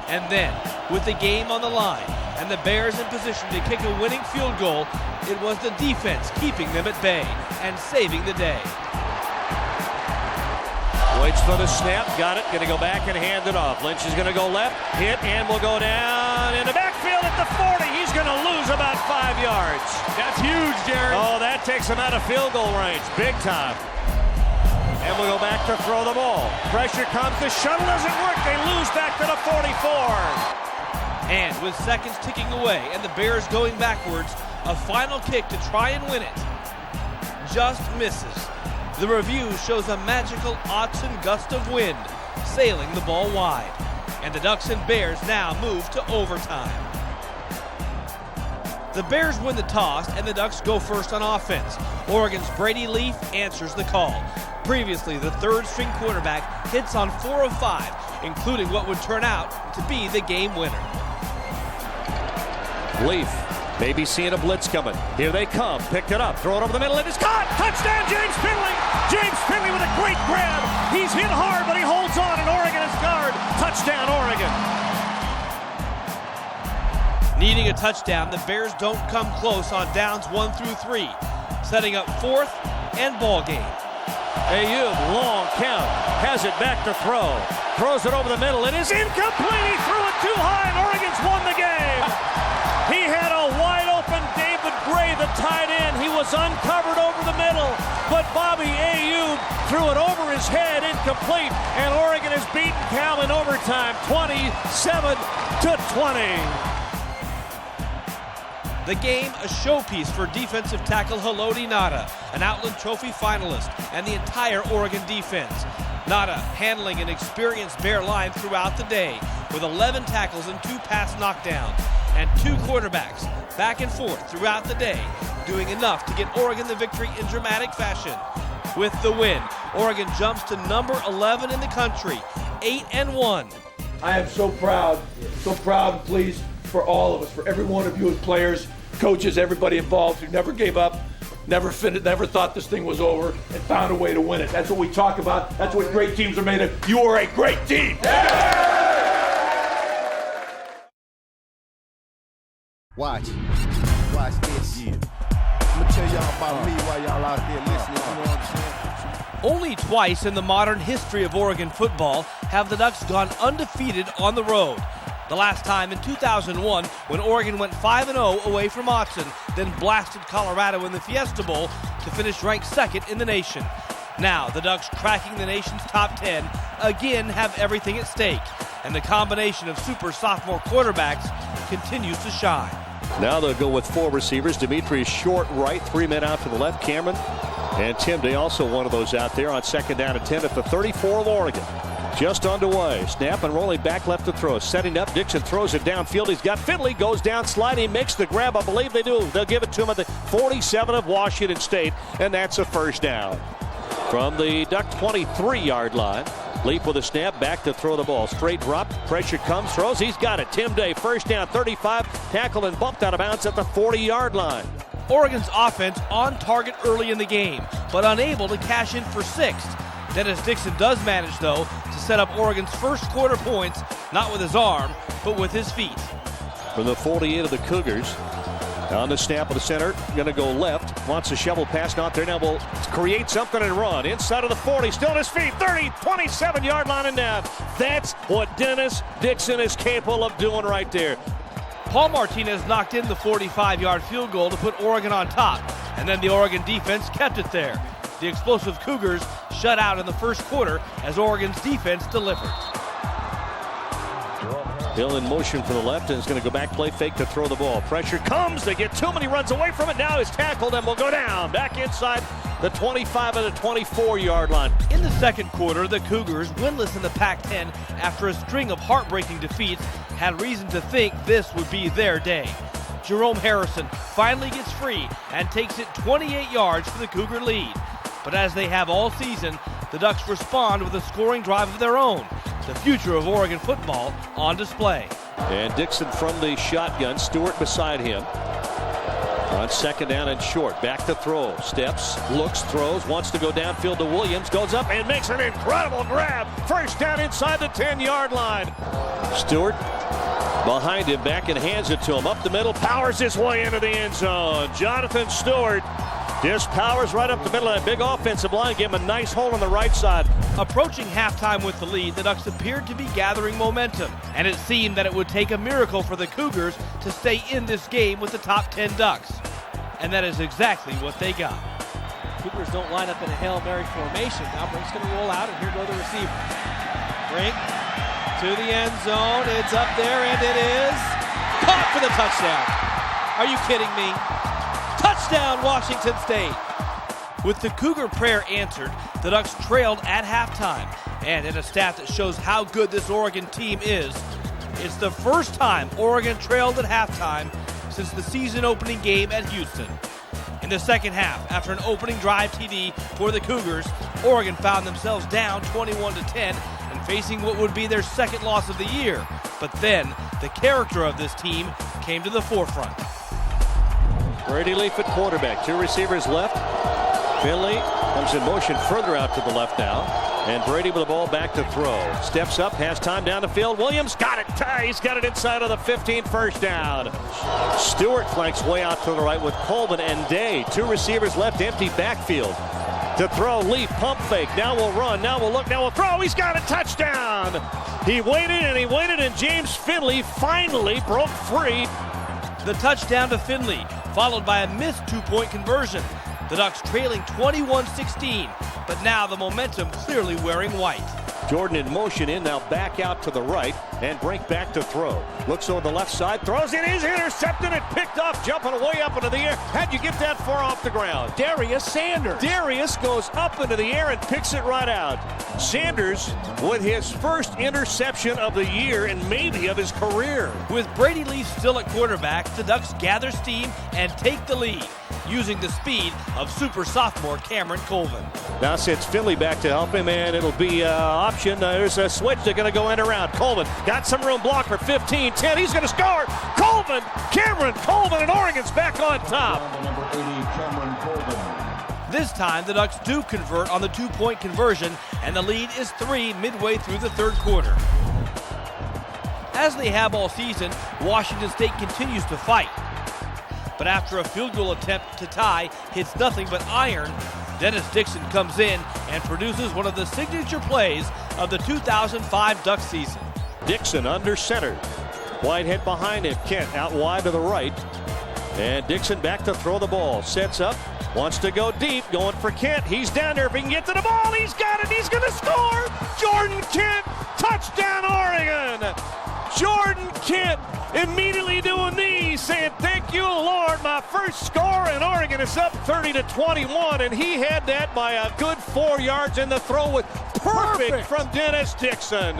And then, with the game on the line and the Bears in position to kick a winning field goal, it was the defense keeping them at bay and saving the day. Waits for the snap, got it, going to go back and hand it off. Lynch is going to go left, hit, and will go down in the backfield at the 40. He's going to lose about 5 yards. That's huge, Jared. Oh, that takes him out of field goal range, big time. And we'll go back to throw the ball. Pressure comes, the shuttle doesn't work, they lose back to the 44. And with seconds ticking away and the Bears going backwards, a final kick to try and win it just misses. The review shows a magical Autzen gust of wind sailing the ball wide. And the Ducks and Bears now move to overtime. The Bears win the toss and the Ducks go first on offense. Oregon's Brady Leaf answers the call. Previously, the third-string quarterback hits on 4 of 5, including what would turn out to be the game winner. Leaf, maybe seeing a blitz coming. Here they come, picked it up, throw it over the middle, it is caught! Touchdown, James Finley! James Finley with a great grab. He's hit hard, but he holds on, and Oregon is guard. Touchdown, Oregon. Needing a touchdown, the Bears don't come close on downs 1 through 3, setting up fourth and ball game. Ayub, long count, has it back to throw. Throws it over the middle, it is incomplete. He threw it too high, and Oregon's won the game. He had a wide open David Gray, the tight end. He was uncovered over the middle, but Bobby Ayub threw it over his head, incomplete, and Oregon has beaten Cal in overtime, 27-20. The game, a showpiece for defensive tackle Haloti Ngata, an Outland Trophy finalist, and the entire Oregon defense. Ngata handling an experienced Bear line throughout the day with 11 tackles and 2 pass knockdowns, and 2 quarterbacks back and forth throughout the day, doing enough to get Oregon the victory in dramatic fashion. With the win, Oregon jumps to number 11 in the country, 8-1. I am so proud and pleased for all of us, for every one of you as players, coaches, everybody involved who never gave up, never thought this thing was over, and found a way to win it. That's what we talk about. That's what great teams are made of. You are a great team. Watch this. I'm gonna tell y'all about me while y'all out there listening. You know what I'm saying? Only twice in the modern history of Oregon football have the Ducks gone undefeated on the road. The last time in 2001 when Oregon went 5-0 away from Autzen, then blasted Colorado in the Fiesta Bowl to finish ranked second in the nation. Now the Ducks, cracking the nation's top 10, again have everything at stake, and the combination of super sophomore quarterbacks continues to shine. Now they'll go with 4 receivers. Demetrius short right, 3 men out to the left. Cameron and Tim Day, also one of those out there on second down and 10 at the 34 of Oregon. Just underway. Snap and rolling back left to throw. Setting up. Dixon throws it downfield. He's got Finley. Goes down sliding. Makes the grab. I believe they do. They'll give it to him at the 47 of Washington State. And that's a first down. From the Duck 23-yard line. Leap with a snap. Back to throw the ball. Straight drop. Pressure comes. Throws. He's got it. Tim Day. First down. 35. Tackle and bumped out of bounds at the 40-yard line. Oregon's offense on target early in the game, but unable to cash in for 6th. Dennis Dixon does manage, though, to set up Oregon's first quarter points, not with his arm, but with his feet. From the 48 of the Cougars, on the snap of the center, going to go left, wants a shovel pass, not there, now will create something and run. Inside of the 40, still on his feet, 30, 27-yard line and down. That's what Dennis Dixon is capable of doing right there. Paul Martinez knocked in the 45-yard field goal to put Oregon on top, and then the Oregon defense kept it there. The explosive Cougars shut out in the first quarter as Oregon's defense delivered. Hill in motion for the left and is going to go back, play fake to throw the ball. Pressure comes, they get too many runs away from it. Now he's tackled and will go down. Back inside the 25 and the 24-yard line. In the second quarter, the Cougars, winless in the Pac-10 after a string of heartbreaking defeats, had reason to think this would be their day. Jerome Harrison finally gets free and takes it 28 yards for the Cougar lead. But as they have all season, the Ducks respond with a scoring drive of their own. The future of Oregon football on display. And Dixon from the shotgun, Stewart beside him. On second down and short, back to throw. Steps, looks, throws, wants to go downfield to Williams, goes up and makes an incredible grab. First down inside the 10-yard line. Stewart behind him, back and hands it to him. Up the middle, powers his way into the end zone. Jonathan Stewart just powers right up the middle of that big offensive line, give him a nice hole on the right side. Approaching halftime with the lead, the Ducks appeared to be gathering momentum, and it seemed that it would take a miracle for the Cougars to stay in this game with the top 10 Ducks. And that is exactly what they got. Cougars don't line up in a Hail Mary formation. Now Brink's going to roll out, and here go the receivers. Brink to the end zone. It's up there, and it is caught for the touchdown. Are you kidding me? Touchdown, Washington State. With the Cougar prayer answered, the Ducks trailed at halftime. And in a stat that shows how good this Oregon team is, it's the first time Oregon trailed at halftime since the season opening game at Houston. In the second half, after an opening drive TD for the Cougars, Oregon found themselves down 21-10 and facing what would be their second loss of the year. But then, the character of this team came to the forefront. Brady Leaf at quarterback, two receivers left. Finley comes in motion further out to the left now. And Brady with the ball back to throw. Steps up, has time down the field. Williams got it. He's got it inside of the 15, first down. Stewart flanks way out to the right with Coleman and Day. Two receivers left, empty backfield. To throw, Leaf, pump fake. Now we'll run, now we'll look, now we'll throw. He's got a touchdown. He waited, and James Finley finally broke free. The touchdown to Finley, followed by a missed two-point conversion. The Ducks trailing 21-16, but now the momentum clearly wearing white. Jordan in motion in, now back out to the right, and Brink back to throw. Looks over the left side, throws it, is intercepted and picked off, jumping way up into the air. How'd you get that far off the ground? Darius Sanders. Darius goes up into the air and picks it right out. Sanders with his first interception of the year and maybe of his career. With Brady Leaf still at quarterback, the Ducks gather steam and take the lead, using the speed of super sophomore Cameron Colvin. Now sends Finley back to help him, and it'll be option. There's a switch. They're going to go in around. Colvin got some room, blocker 15-10. He's going to score. Colvin, Cameron Colvin, and Oregon's back on top. Number 80, Cameron Colvin. This time, the Ducks do convert on the two-point conversion, and the lead is 3 midway through the third quarter. As they have all season, Washington State continues to fight. But after a field goal attempt to tie hits nothing but iron, Dennis Dixon comes in and produces one of the signature plays of the 2005 Duck season. Dixon under center. Whitehead behind him. Kent out wide to the right. And Dixon back to throw the ball. Sets up. Wants to go deep. Going for Kent. He's down there. If he can get to the ball, he's got it. He's going to score. Jordan Kent. Touchdown, Oregon. Jordan Kent immediately doing these, saying, thank you, Lord. My first score, and Oregon is up 30-21, and he had that by a good 4 yards in the throw with perfect from Dennis Dixon.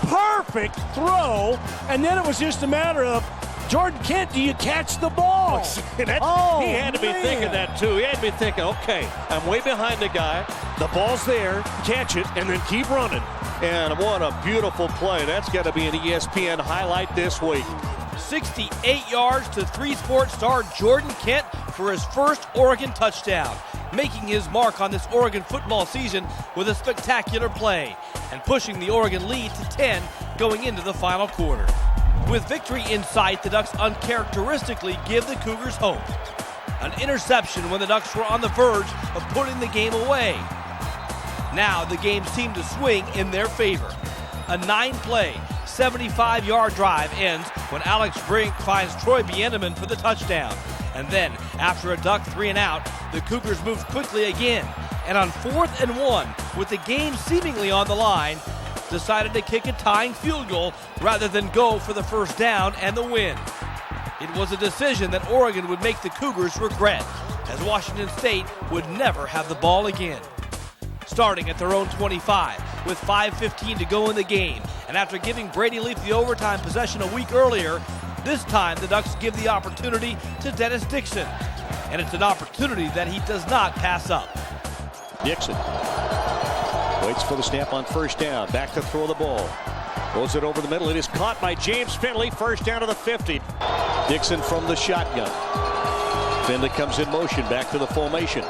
Perfect throw, and then it was just a matter of, Jordan Kent, do you catch the ball? He had to be thinking that too. He had to be thinking, okay, I'm way behind the guy. The ball's there, catch it, and then keep running. And what a beautiful play. That's got to be an ESPN highlight this week. 68 yards to three-sport star Jordan Kent for his first Oregon touchdown, making his mark on this Oregon football season with a spectacular play and pushing the Oregon lead to 10 going into the final quarter. With victory in sight, the Ducks uncharacteristically give the Cougars hope. An interception when the Ducks were on the verge of putting the game away. Now the game seemed to swing in their favor. A 9-play, 75-yard drive ends when Alex Brink finds Troy Bieneman for the touchdown. And then, after a duck 3 and out, the Cougars moved quickly again. And on 4th and 1, with the game seemingly on the line, decided to kick a tying field goal rather than go for the first down and the win. It was a decision that Oregon would make the Cougars regret, as Washington State would never have the ball again. Starting at their own 25, with 5:15 to go in the game, and after giving Brady Leaf the overtime possession a week earlier, this time the Ducks give the opportunity to Dennis Dixon, and it's an opportunity that he does not pass up. Dixon waits for the snap on first down, back to throw the ball. Throws it over the middle. It is caught by James Finley. First down to the 50. Dixon from the shotgun. Finley comes in motion, back to the formation.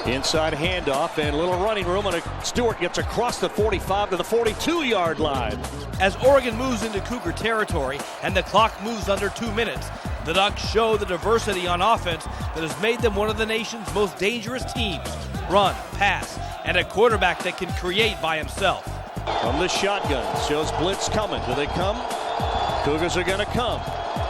Inside handoff and a little running room, and Stewart gets across the 45 to the 42-yard line. As Oregon moves into Cougar territory and the clock moves under 2 minutes, the Ducks show the diversity on offense that has made them one of the nation's most dangerous teams. Run, pass, and a quarterback that can create by himself. From the shotgun, shows blitz coming. Do they come? Cougars are going to come.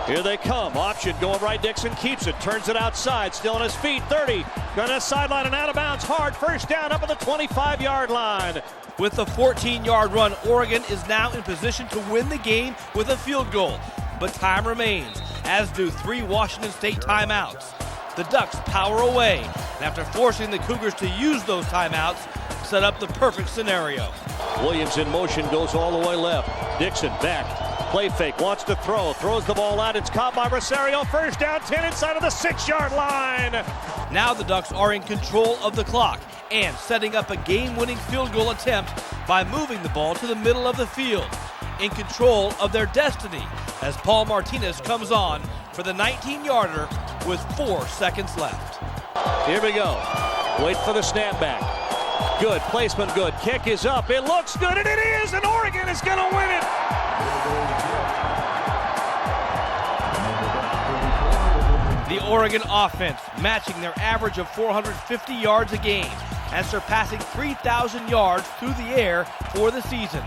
Here they come. Option going right. Dixon keeps it. Turns it outside. Still on his feet. 30. Going to sideline and out of bounds hard. First down up at the 25-yard line. With the 14-yard run, Oregon is now in position to win the game with a field goal. But time remains, as do 3 Washington State timeouts. The Ducks power away, and after forcing the Cougars to use those timeouts, set up the perfect scenario. Williams in motion, goes all the way left. Dixon back. Play fake, wants to throw, throws the ball out. It's caught by Rosario. First down, 10 inside of the 6-yard line. Now the Ducks are in control of the clock and setting up a game-winning field goal attempt by moving the ball to the middle of the field. In control of their destiny as Paul Martinez comes on for the 19-yarder with 4 seconds left. Here we go. Wait for the snapback. Good, placement good. Kick is up. It looks good, and it is, and Oregon is going to win it. The Oregon offense matching their average of 450 yards a game and surpassing 3,000 yards through the air for the season.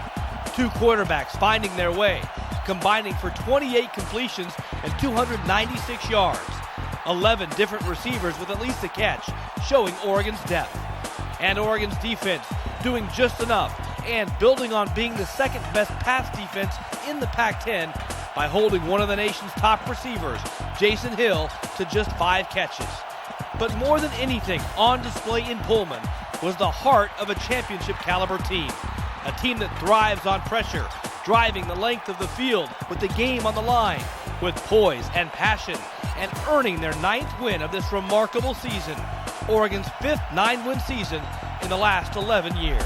2 quarterbacks finding their way, combining for 28 completions and 296 yards. 11 different receivers with at least a catch, showing Oregon's depth. And Oregon's defense doing just enough and building on being the second best pass defense in the Pac-10 by holding one of the nation's top receivers, Jason Hill, to just 5 catches. But more than anything on display in Pullman was the heart of a championship caliber team. A team that thrives on pressure, driving the length of the field with the game on the line, with poise and passion, and earning their 9th win of this remarkable season, Oregon's 5th 9-win season in the last 11 years.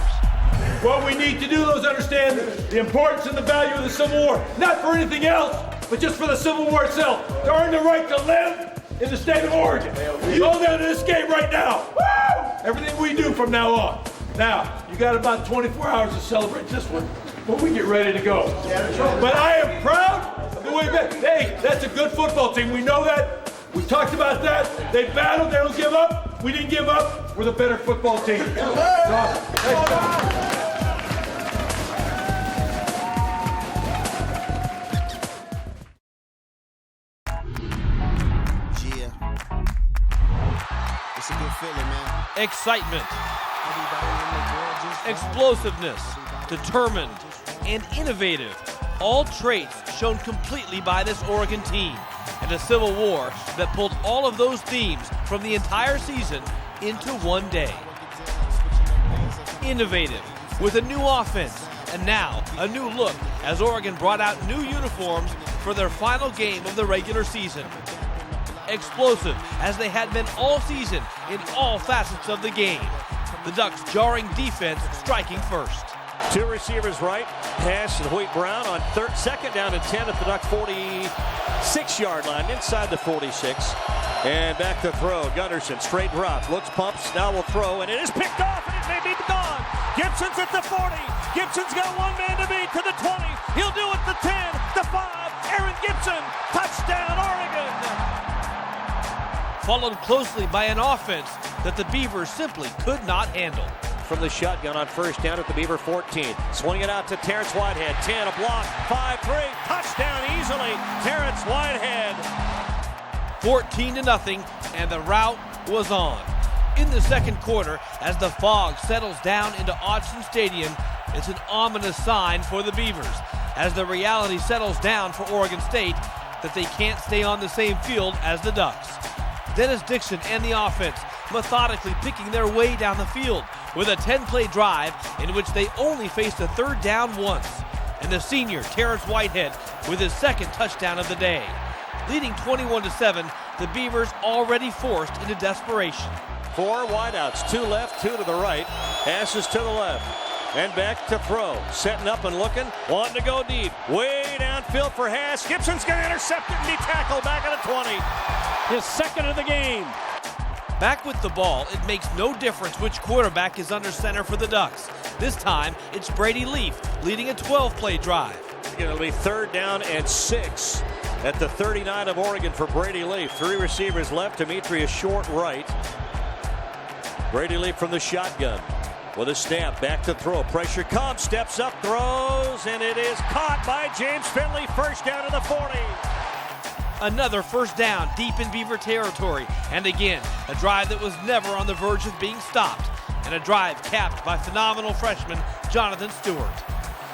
What we need to do is understand the importance and the value of the Civil War, not for anything else, but just for the Civil War itself, to earn the right to live in the state of Oregon. Go down to this game right now. Woo! Everything we do from now on. Now, you got about 24 hours to celebrate this one when we get ready to go. But I am proud of the way back. Hey, that's a good football team. We know that. We talked about that. They battled. They don't give up. We didn't give up. We're the better football team. It's a good feeling, man. Excitement, explosiveness, determined, and innovative. All traits shown completely by this Oregon team. And a Civil War that pulled all of those themes from the entire season into one day. Innovative, with a new offense, and now a new look as Oregon brought out new uniforms for their final game of the regular season. Explosive, as they had been all season in all facets of the game. The Ducks' jarring defense striking first. 2 receivers right, pass to Hoyt Brown on 2nd down and 10 at the Duck 46-yard line, inside the 46. And back to throw, Gunderson, straight drop, looks, pumps, now will throw, and it is picked off, and it may be gone. Gibson's at the 40. Gibson's got one man to beat to the 20. He'll do it the 10, the 5. Aaron Gibson, touchdown, Oregon. Followed closely by an offense that the Beavers simply could not handle. From the shotgun on first down at the Beaver 14. Swing it out to Terrence Whitehead. 10, a block, 5-3, touchdown easily. Terrence Whitehead. 14-0, and the rout was on. In the second quarter, as the fog settles down into Autzen Stadium, it's an ominous sign for the Beavers, as the reality settles down for Oregon State that they can't stay on the same field as the Ducks. Dennis Dixon and the offense methodically picking their way down the field with a 10-play drive in which they only faced a third down once, and the senior Terrence Whitehead with his second touchdown of the day. Leading 21-7, the Beavers already forced into desperation. 4 wideouts, 2 left, 2 to the right. Passes to the left. And back to throw. Setting up and looking. Wanting to go deep. Way downfield for Hass. Gibson's going to intercept it and be tackled back at the 20. His second of the game. Back with the ball, it makes no difference which quarterback is under center for the Ducks. This time, it's Brady Leaf leading a 12-play drive. It'll be 3rd down and 6 at the 39 of Oregon for Brady Leaf. 3 receivers left. Demetrius short right. Brady Leaf from the shotgun with a snap, back to throw. Pressure comes, steps up, throws, and it is caught by James Finley. First down to the 40. Another first down deep in Beaver territory. And again, a drive that was never on the verge of being stopped. And a drive capped by phenomenal freshman Jonathan Stewart.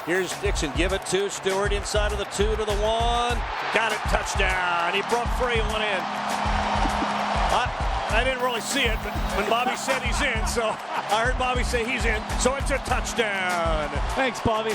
Here's Dixon, give it to Stewart inside of the 2 to the 1. Got it, touchdown. He broke free and went in. I didn't really see it, but when Bobby said he's in, so I heard Bobby say he's in, so it's a touchdown. Thanks, Bobby.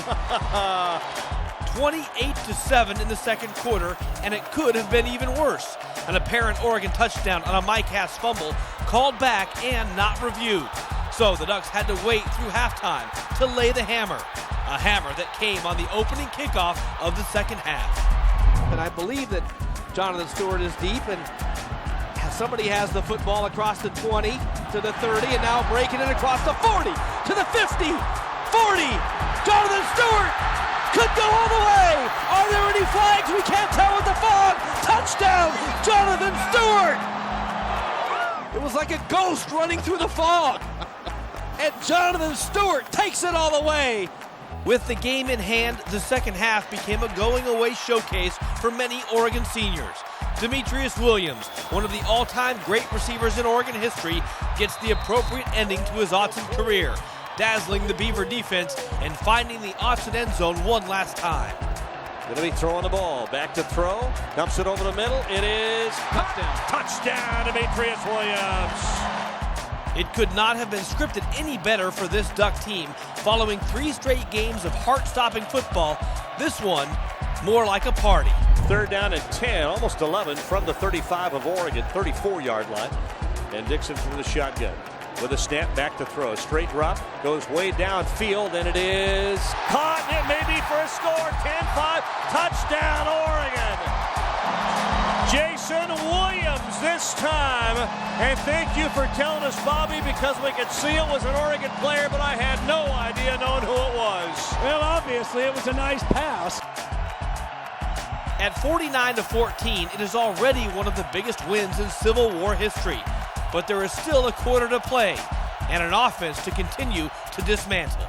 28-7 in the second quarter, and it could have been even worse. An apparent Oregon touchdown on a Mike Hass fumble called back and not reviewed. So the Ducks had to wait through halftime to lay the hammer. A hammer that came on the opening kickoff of the second half. And I believe that Jonathan Stewart is deep, and somebody has the football across the 20 to the 30, and now breaking it across the 40 to the 50, 40. Jonathan Stewart could go all the way. Are there any flags? We can't tell with the fog. Touchdown, Jonathan Stewart. It was like a ghost running through the fog. And Jonathan Stewart takes it all the way. With the game in hand, the second half became a going-away showcase for many Oregon seniors. Demetrius Williams, one of the all-time great receivers in Oregon history, gets the appropriate ending to his Autzen career, dazzling the Beaver defense and finding the Autzen end zone one last time. Going to be throwing the ball. Back to throw. Dumps it over the middle. It is touchdown. Touchdown, Demetrius Williams. It could not have been scripted any better for this Duck team. Following 3 straight games of heart-stopping football, this one more like a party. 3rd down and 10, almost 11 from the 35 of Oregon, 34-yard line. And Dixon from the shotgun with a snap, back to throw. Straight drop, goes way downfield, and it is caught. It may be for a score. 10-5, touchdown Oregon. Jason Williams this time. And thank you for telling us, Bobby, because we could see it was an Oregon player, but I had no idea knowing who it was. Well, obviously, it was a nice pass. At 49-14, it is already one of the biggest wins in Civil War history. But there is still a quarter to play and an offense to continue to dismantle.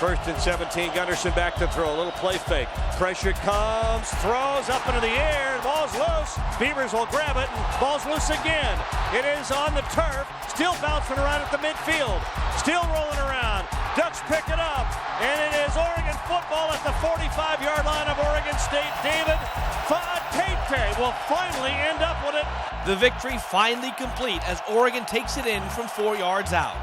1st and 17, Gunderson back to throw. A little play fake. Pressure comes, throws up into the air. Ball's loose. Beavers will grab it. Ball's loose again. It is on the turf. Still bouncing around at the midfield. Still rolling around. Ducks pick it up. And it is Oregon football at the 45-yard line of Oregon State. David Fatete will finally end up with it. The victory finally complete as Oregon takes it in from 4 yards out.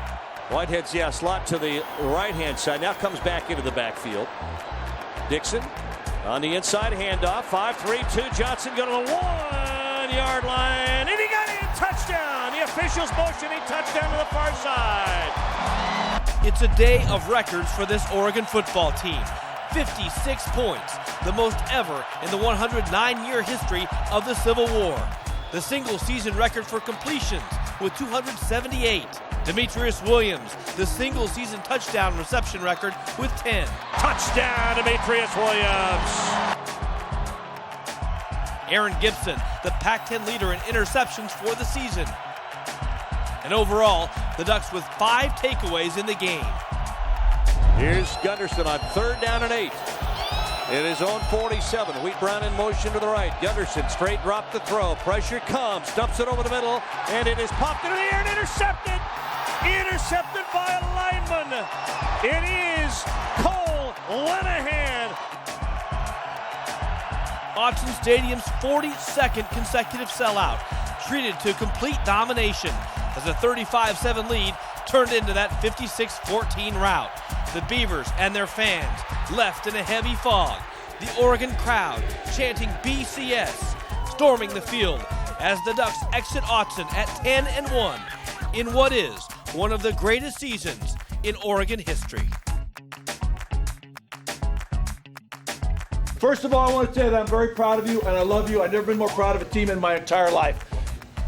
Whitehead's, slot to the right-hand side. Now comes back into the backfield. Dixon on the inside handoff. 5-3-2. Johnson going to the 1-yard line. And he got it. Touchdown. The officials motioning touchdown to the far side. It's a day of records for this Oregon football team. 56 points, the most ever in the 109-year history of the Civil War. The single-season record for completions with 278. Demetrius Williams, the single-season touchdown reception record with 10. Touchdown, Demetrius Williams. Aaron Gibson, the Pac-10 leader in interceptions for the season. And overall, the Ducks with 5 takeaways in the game. Here's Gunderson on 3rd down and 8. It is on 47. Wheat Brown in motion to the right. Gunderson straight drop to throw. Pressure comes. Dumps it over the middle. And it is popped into the air and intercepted. Intercepted by a lineman. It is Cole Lenahan. Autzen Stadium's 42nd consecutive sellout, treated to complete domination as a 35-7 lead turned into that 56-14 rout. The Beavers and their fans left in a heavy fog. The Oregon crowd chanting BCS, storming the field as the Ducks exit Autzen at 10-1 in what is one of the greatest seasons in Oregon history. First of all, I want to say that I'm very proud of you and I love you. I've never been more proud of a team in my entire life.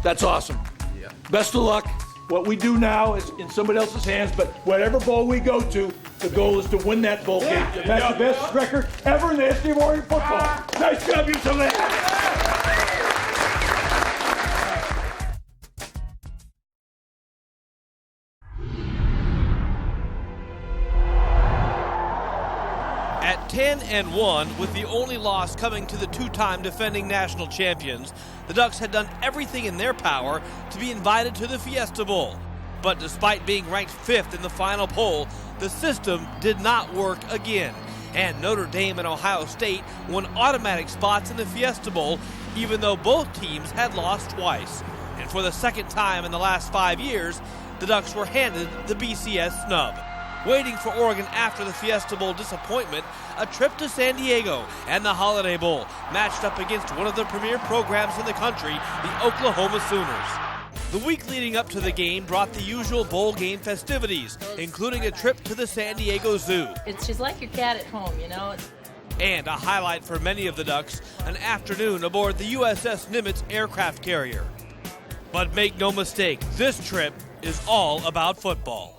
That's awesome. Yeah. Best of luck. What we do now is in somebody else's hands, but whatever bowl we go to, the goal is to win that bowl game. That's the best record ever in the history of Oregon football. Nice job, you two. At 10-1, with the only loss coming to the two-time defending national champions, the Ducks had done everything in their power to be invited to the Fiesta Bowl. But despite being ranked 5th in the final poll, the system did not work again. And Notre Dame and Ohio State won automatic spots in the Fiesta Bowl, even though both teams had lost twice. And for the second time in the last 5 years, the Ducks were handed the BCS snub. Waiting for Oregon after the Fiesta Bowl disappointment, a trip to San Diego and the Holiday Bowl matched up against one of the premier programs in the country, the Oklahoma Sooners. The week leading up to the game brought the usual bowl game festivities, including a trip to the San Diego Zoo. It's just like your cat at home, you know? And a highlight for many of the Ducks, an afternoon aboard the USS Nimitz aircraft carrier. But make no mistake, this trip is all about football.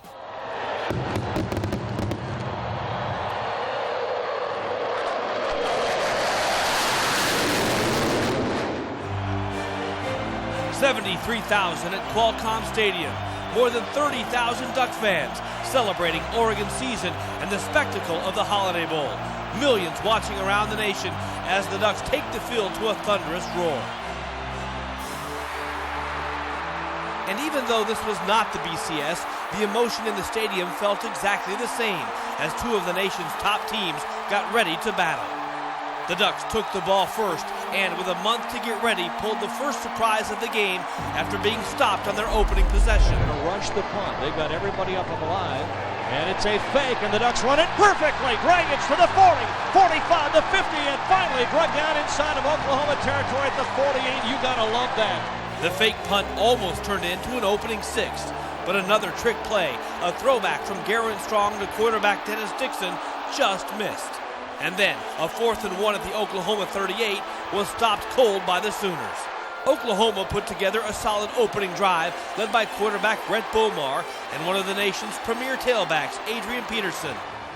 $73,000 at Qualcomm Stadium. More than 30,000 Duck fans celebrating Oregon's season and the spectacle of the Holiday Bowl. Millions watching around the nation as the Ducks take the field to a thunderous roar. And even though this was not the BCS, the emotion in the stadium felt exactly the same as two of the nation's top teams got ready to battle. The Ducks took the ball first and with a month to get ready pulled the first surprise of the game after being stopped on their opening possession. They're going to rush the punt. They've got everybody up on the line. And it's a fake, and the Ducks run it perfectly. Dragic to the 40, 45, the 50, and finally drug down inside of Oklahoma territory at the 48. You got to love that. The fake punt almost turned into an opening sixth, but another trick play, a throwback from Garen Strong to quarterback Dennis Dixon, just missed. And then a 4th and 1 at the Oklahoma 38 was stopped cold by the Sooners. Oklahoma put together a solid opening drive led by quarterback Brett Bomar and one of the nation's premier tailbacks, Adrian Peterson.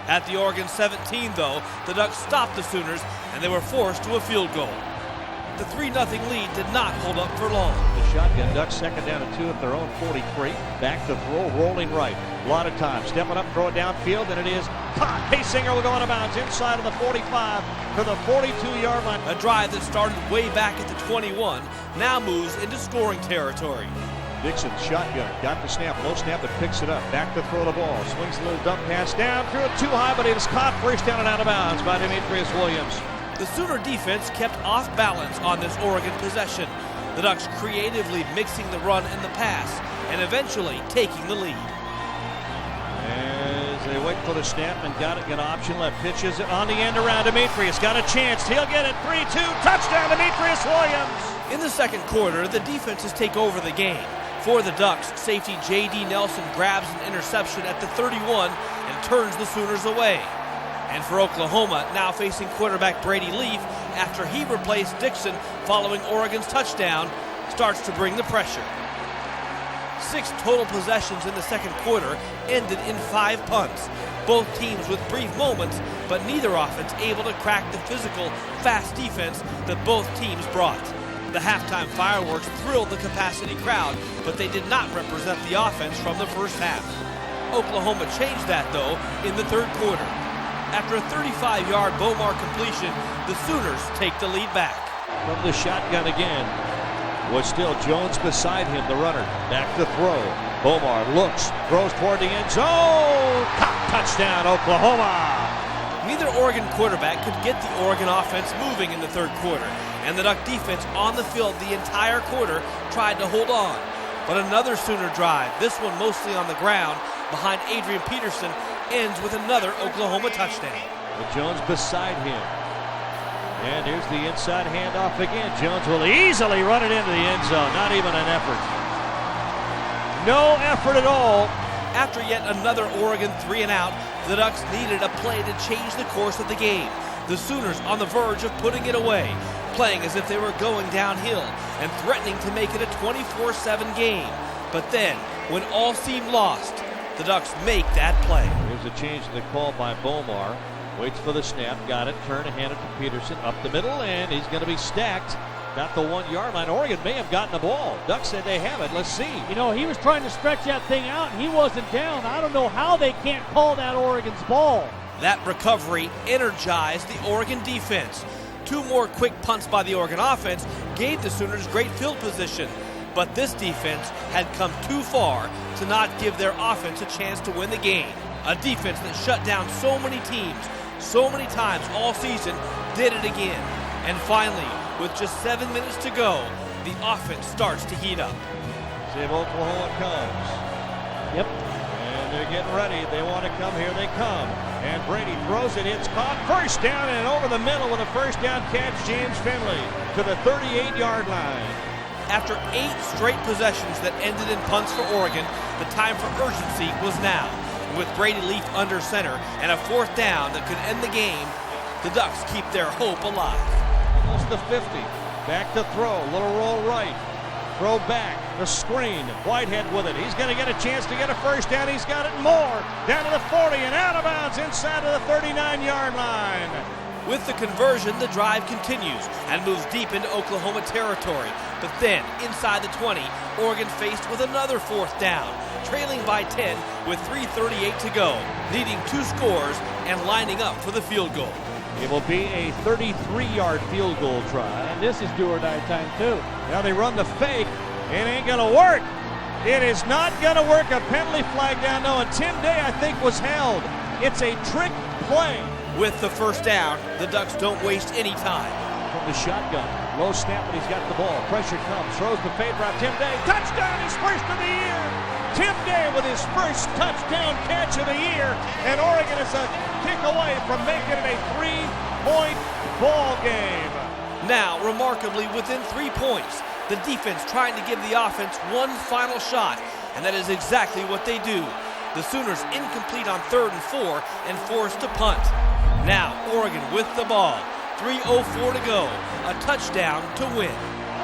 At the Oregon 17, though, the Ducks stopped the Sooners and they were forced to a field goal. The 3-0 lead did not hold up for long. The shotgun Ducks second down and 2 at their own 43. Back to throw, rolling right. A lot of time. Stepping up, throw it downfield, and it is caught. Haysinger will go out of bounds inside of the 45 to the 42-yard line. A drive that started way back at the 21 now moves into scoring territory. Dixon, shotgun, got the snap, low snap, but picks it up. Back to throw the ball. Swings a little dump pass down, threw it too high, but it is caught first down and out of bounds by Demetrius Williams. The Sooner defense kept off balance on this Oregon possession. The Ducks creatively mixing the run and the pass, and eventually taking the lead. As they wait for the snap and got it, an option left, pitches it on the end around Demetrius. Got a chance, he'll get it, 3-2, touchdown Demetrius Williams! In the second quarter, the defenses take over the game. For the Ducks, safety J.D. Nelson grabs an interception at the 31 and turns the Sooners away. And for Oklahoma, now facing quarterback Brady Leaf after he replaced Dixon following Oregon's touchdown, starts to bring the pressure. 6 total possessions in the second quarter ended in 5 punts. Both teams with brief moments, but neither offense able to crack the physical, fast defense that both teams brought. The halftime fireworks thrilled the capacity crowd, but they did not represent the offense from the first half. Oklahoma changed that, though, in the third quarter. After a 35-yard Bomar completion, the Sooners take the lead back. From the shotgun again was still Jones beside him, the runner. Back to throw. Bomar looks, throws toward the end zone. Touchdown, Oklahoma. Neither Oregon quarterback could get the Oregon offense moving in the third quarter, and the Duck defense on the field the entire quarter tried to hold on. But another Sooner drive, this one mostly on the ground behind Adrian Peterson, ends with another Oklahoma touchdown. With Jones beside him. And here's the inside handoff again. Jones will easily run it into the end zone. Not even an effort. No effort at all. After yet another Oregon 3-and-out, the Ducks needed a play to change the course of the game. The Sooners on the verge of putting it away, playing as if they were going downhill and threatening to make it a 24-7 game. But then, when all seemed lost, the Ducks make that play. Here's a change in the call by Bomar. Waits for the snap, got it, turn and hand it to Peterson up the middle, and he's going to be stacked. Got the 1-yard line. Oregon may have gotten the ball. Ducks said they have it. Let's see. You know, he was trying to stretch that thing out, and he wasn't down. I don't know how they can't call that Oregon's ball. That recovery energized the Oregon defense. 2 more quick punts by the Oregon offense gave the Sooners great field position. But this defense had come too far to not give their offense a chance to win the game. A defense that shut down so many teams, so many times all season, did it again. And finally, with just 7 minutes to go, the offense starts to heat up. See if Oklahoma comes. Yep. And they're getting ready. They want to come. Here they come. And Brady throws it. It's caught. First down and over the middle with a first down catch. James Finley to the 38-yard line. After 8 straight possessions that ended in punts for Oregon, the time for urgency was now. With Brady Leaf under center and a 4th down that could end the game, the Ducks keep their hope alive. Almost the 50. Back to throw. Little roll right. Throw back. The screen. Whitehead with it. He's going to get a chance to get a first down. He's got it more. Down to the 40 and out of bounds inside of the 39-yard line. With the conversion, the drive continues and moves deep into Oklahoma territory. But then, inside the 20, Oregon faced with another 4th down, trailing by 10 with 3:38 to go, needing 2 scores and lining up for the field goal. It will be a 33-yard field goal try. And this is do-or-die time, too. Now they run the fake. It ain't going to work. It is not going to work. A penalty flag down, though, and Tim Day, I think, was held. It's a trick play. With the first down, the Ducks don't waste any time. From the shotgun. Low snap, but he's got the ball. Pressure comes. Throws the fade route. Tim Day. Touchdown. His first of the year. Tim Day with his first touchdown catch of the year. And Oregon is a kick away from making it a 3-point ball game. Now, remarkably, within 3 points, the defense trying to give the offense one final shot. And that is exactly what they do. The Sooners incomplete on 3rd and 4 and forced to punt. Now, Oregon with the ball. 3:04 to go. A touchdown to win.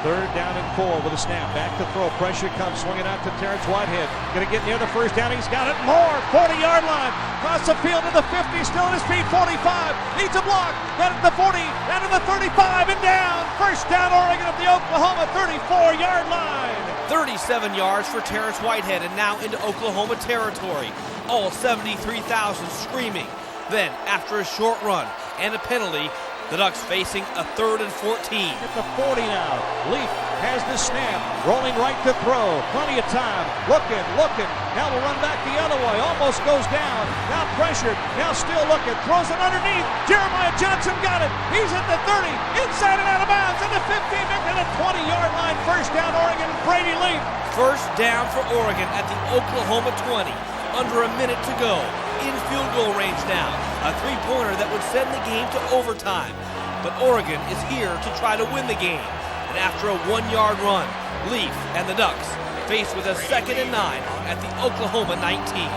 3rd down and 4 with a snap. Back to throw. Pressure comes. Swinging out to Terrence Whitehead. Going to get near the first down. He's got it. More. 40-yard line. Across the field to the 50. Still on his feet. 45. Needs a block. Down to the 40. Down to the 35 and down. First down Oregon at the Oklahoma 34-yard line. 37 yards for Terrence Whitehead and now into Oklahoma territory. All 73,000 screaming. Then, after a short run and a penalty, the Ducks facing a 3rd and 14. At the 40 now. Leaf has the snap. Rolling right to throw. Plenty of time. Looking. Now will run back the other way. Almost goes down. Now pressured. Now still looking. Throws it underneath. Jeremiah Johnson got it. He's at the 30. Inside and out of bounds. At the 15. Back to the 20-yard line. First down Oregon. Brady Leaf. First down for Oregon at the Oklahoma 20. Under a minute to go. In field goal range now. A 3-pointer that would send the game to overtime. But Oregon is here to try to win the game. And after a 1-yard run, Leaf and the Ducks faced with a 2nd and 9 at the Oklahoma 19.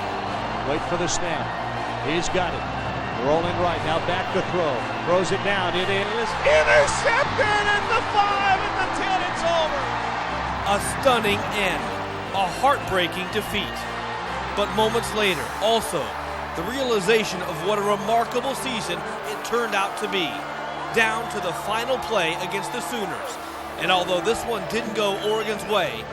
Wait for the snap. He's got it. Rolling right. Now back to throw. Throws it down. It is intercepted at the 5 and the 10. It's over. A stunning end. A heartbreaking defeat. But moments later, also, the realization of what a remarkable season it turned out to be. Down to the final play against the Sooners. And although this one didn't go Oregon's way,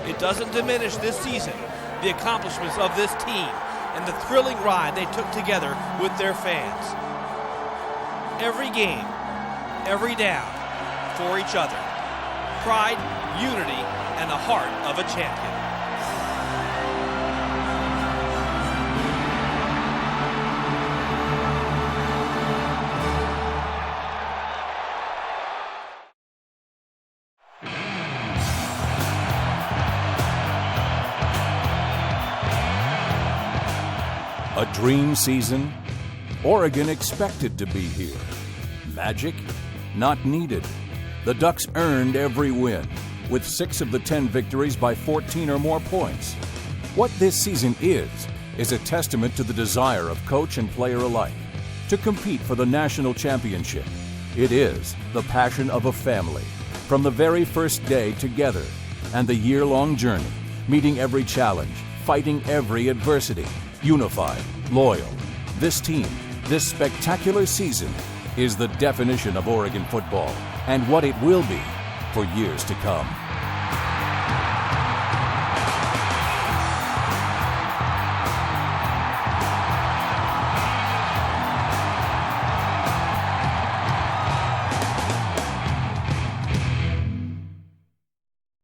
it doesn't diminish this season, the accomplishments of this team, and the thrilling ride they took together with their fans. every game, every down, for each other. Pride, unity, and the heart of a champion. A dream season? Oregon expected to be here. Magic? Not needed. The Ducks earned every win, with 6 of the 10 victories by 14 or more points. What this season is a testament to the desire of coach and player alike to compete for the national championship. It is the passion of a family, from the very first day together, and the year-long journey, meeting every challenge, fighting every adversity, unified, loyal. This team, this spectacular season, is the definition of Oregon football and what it will be for years to come.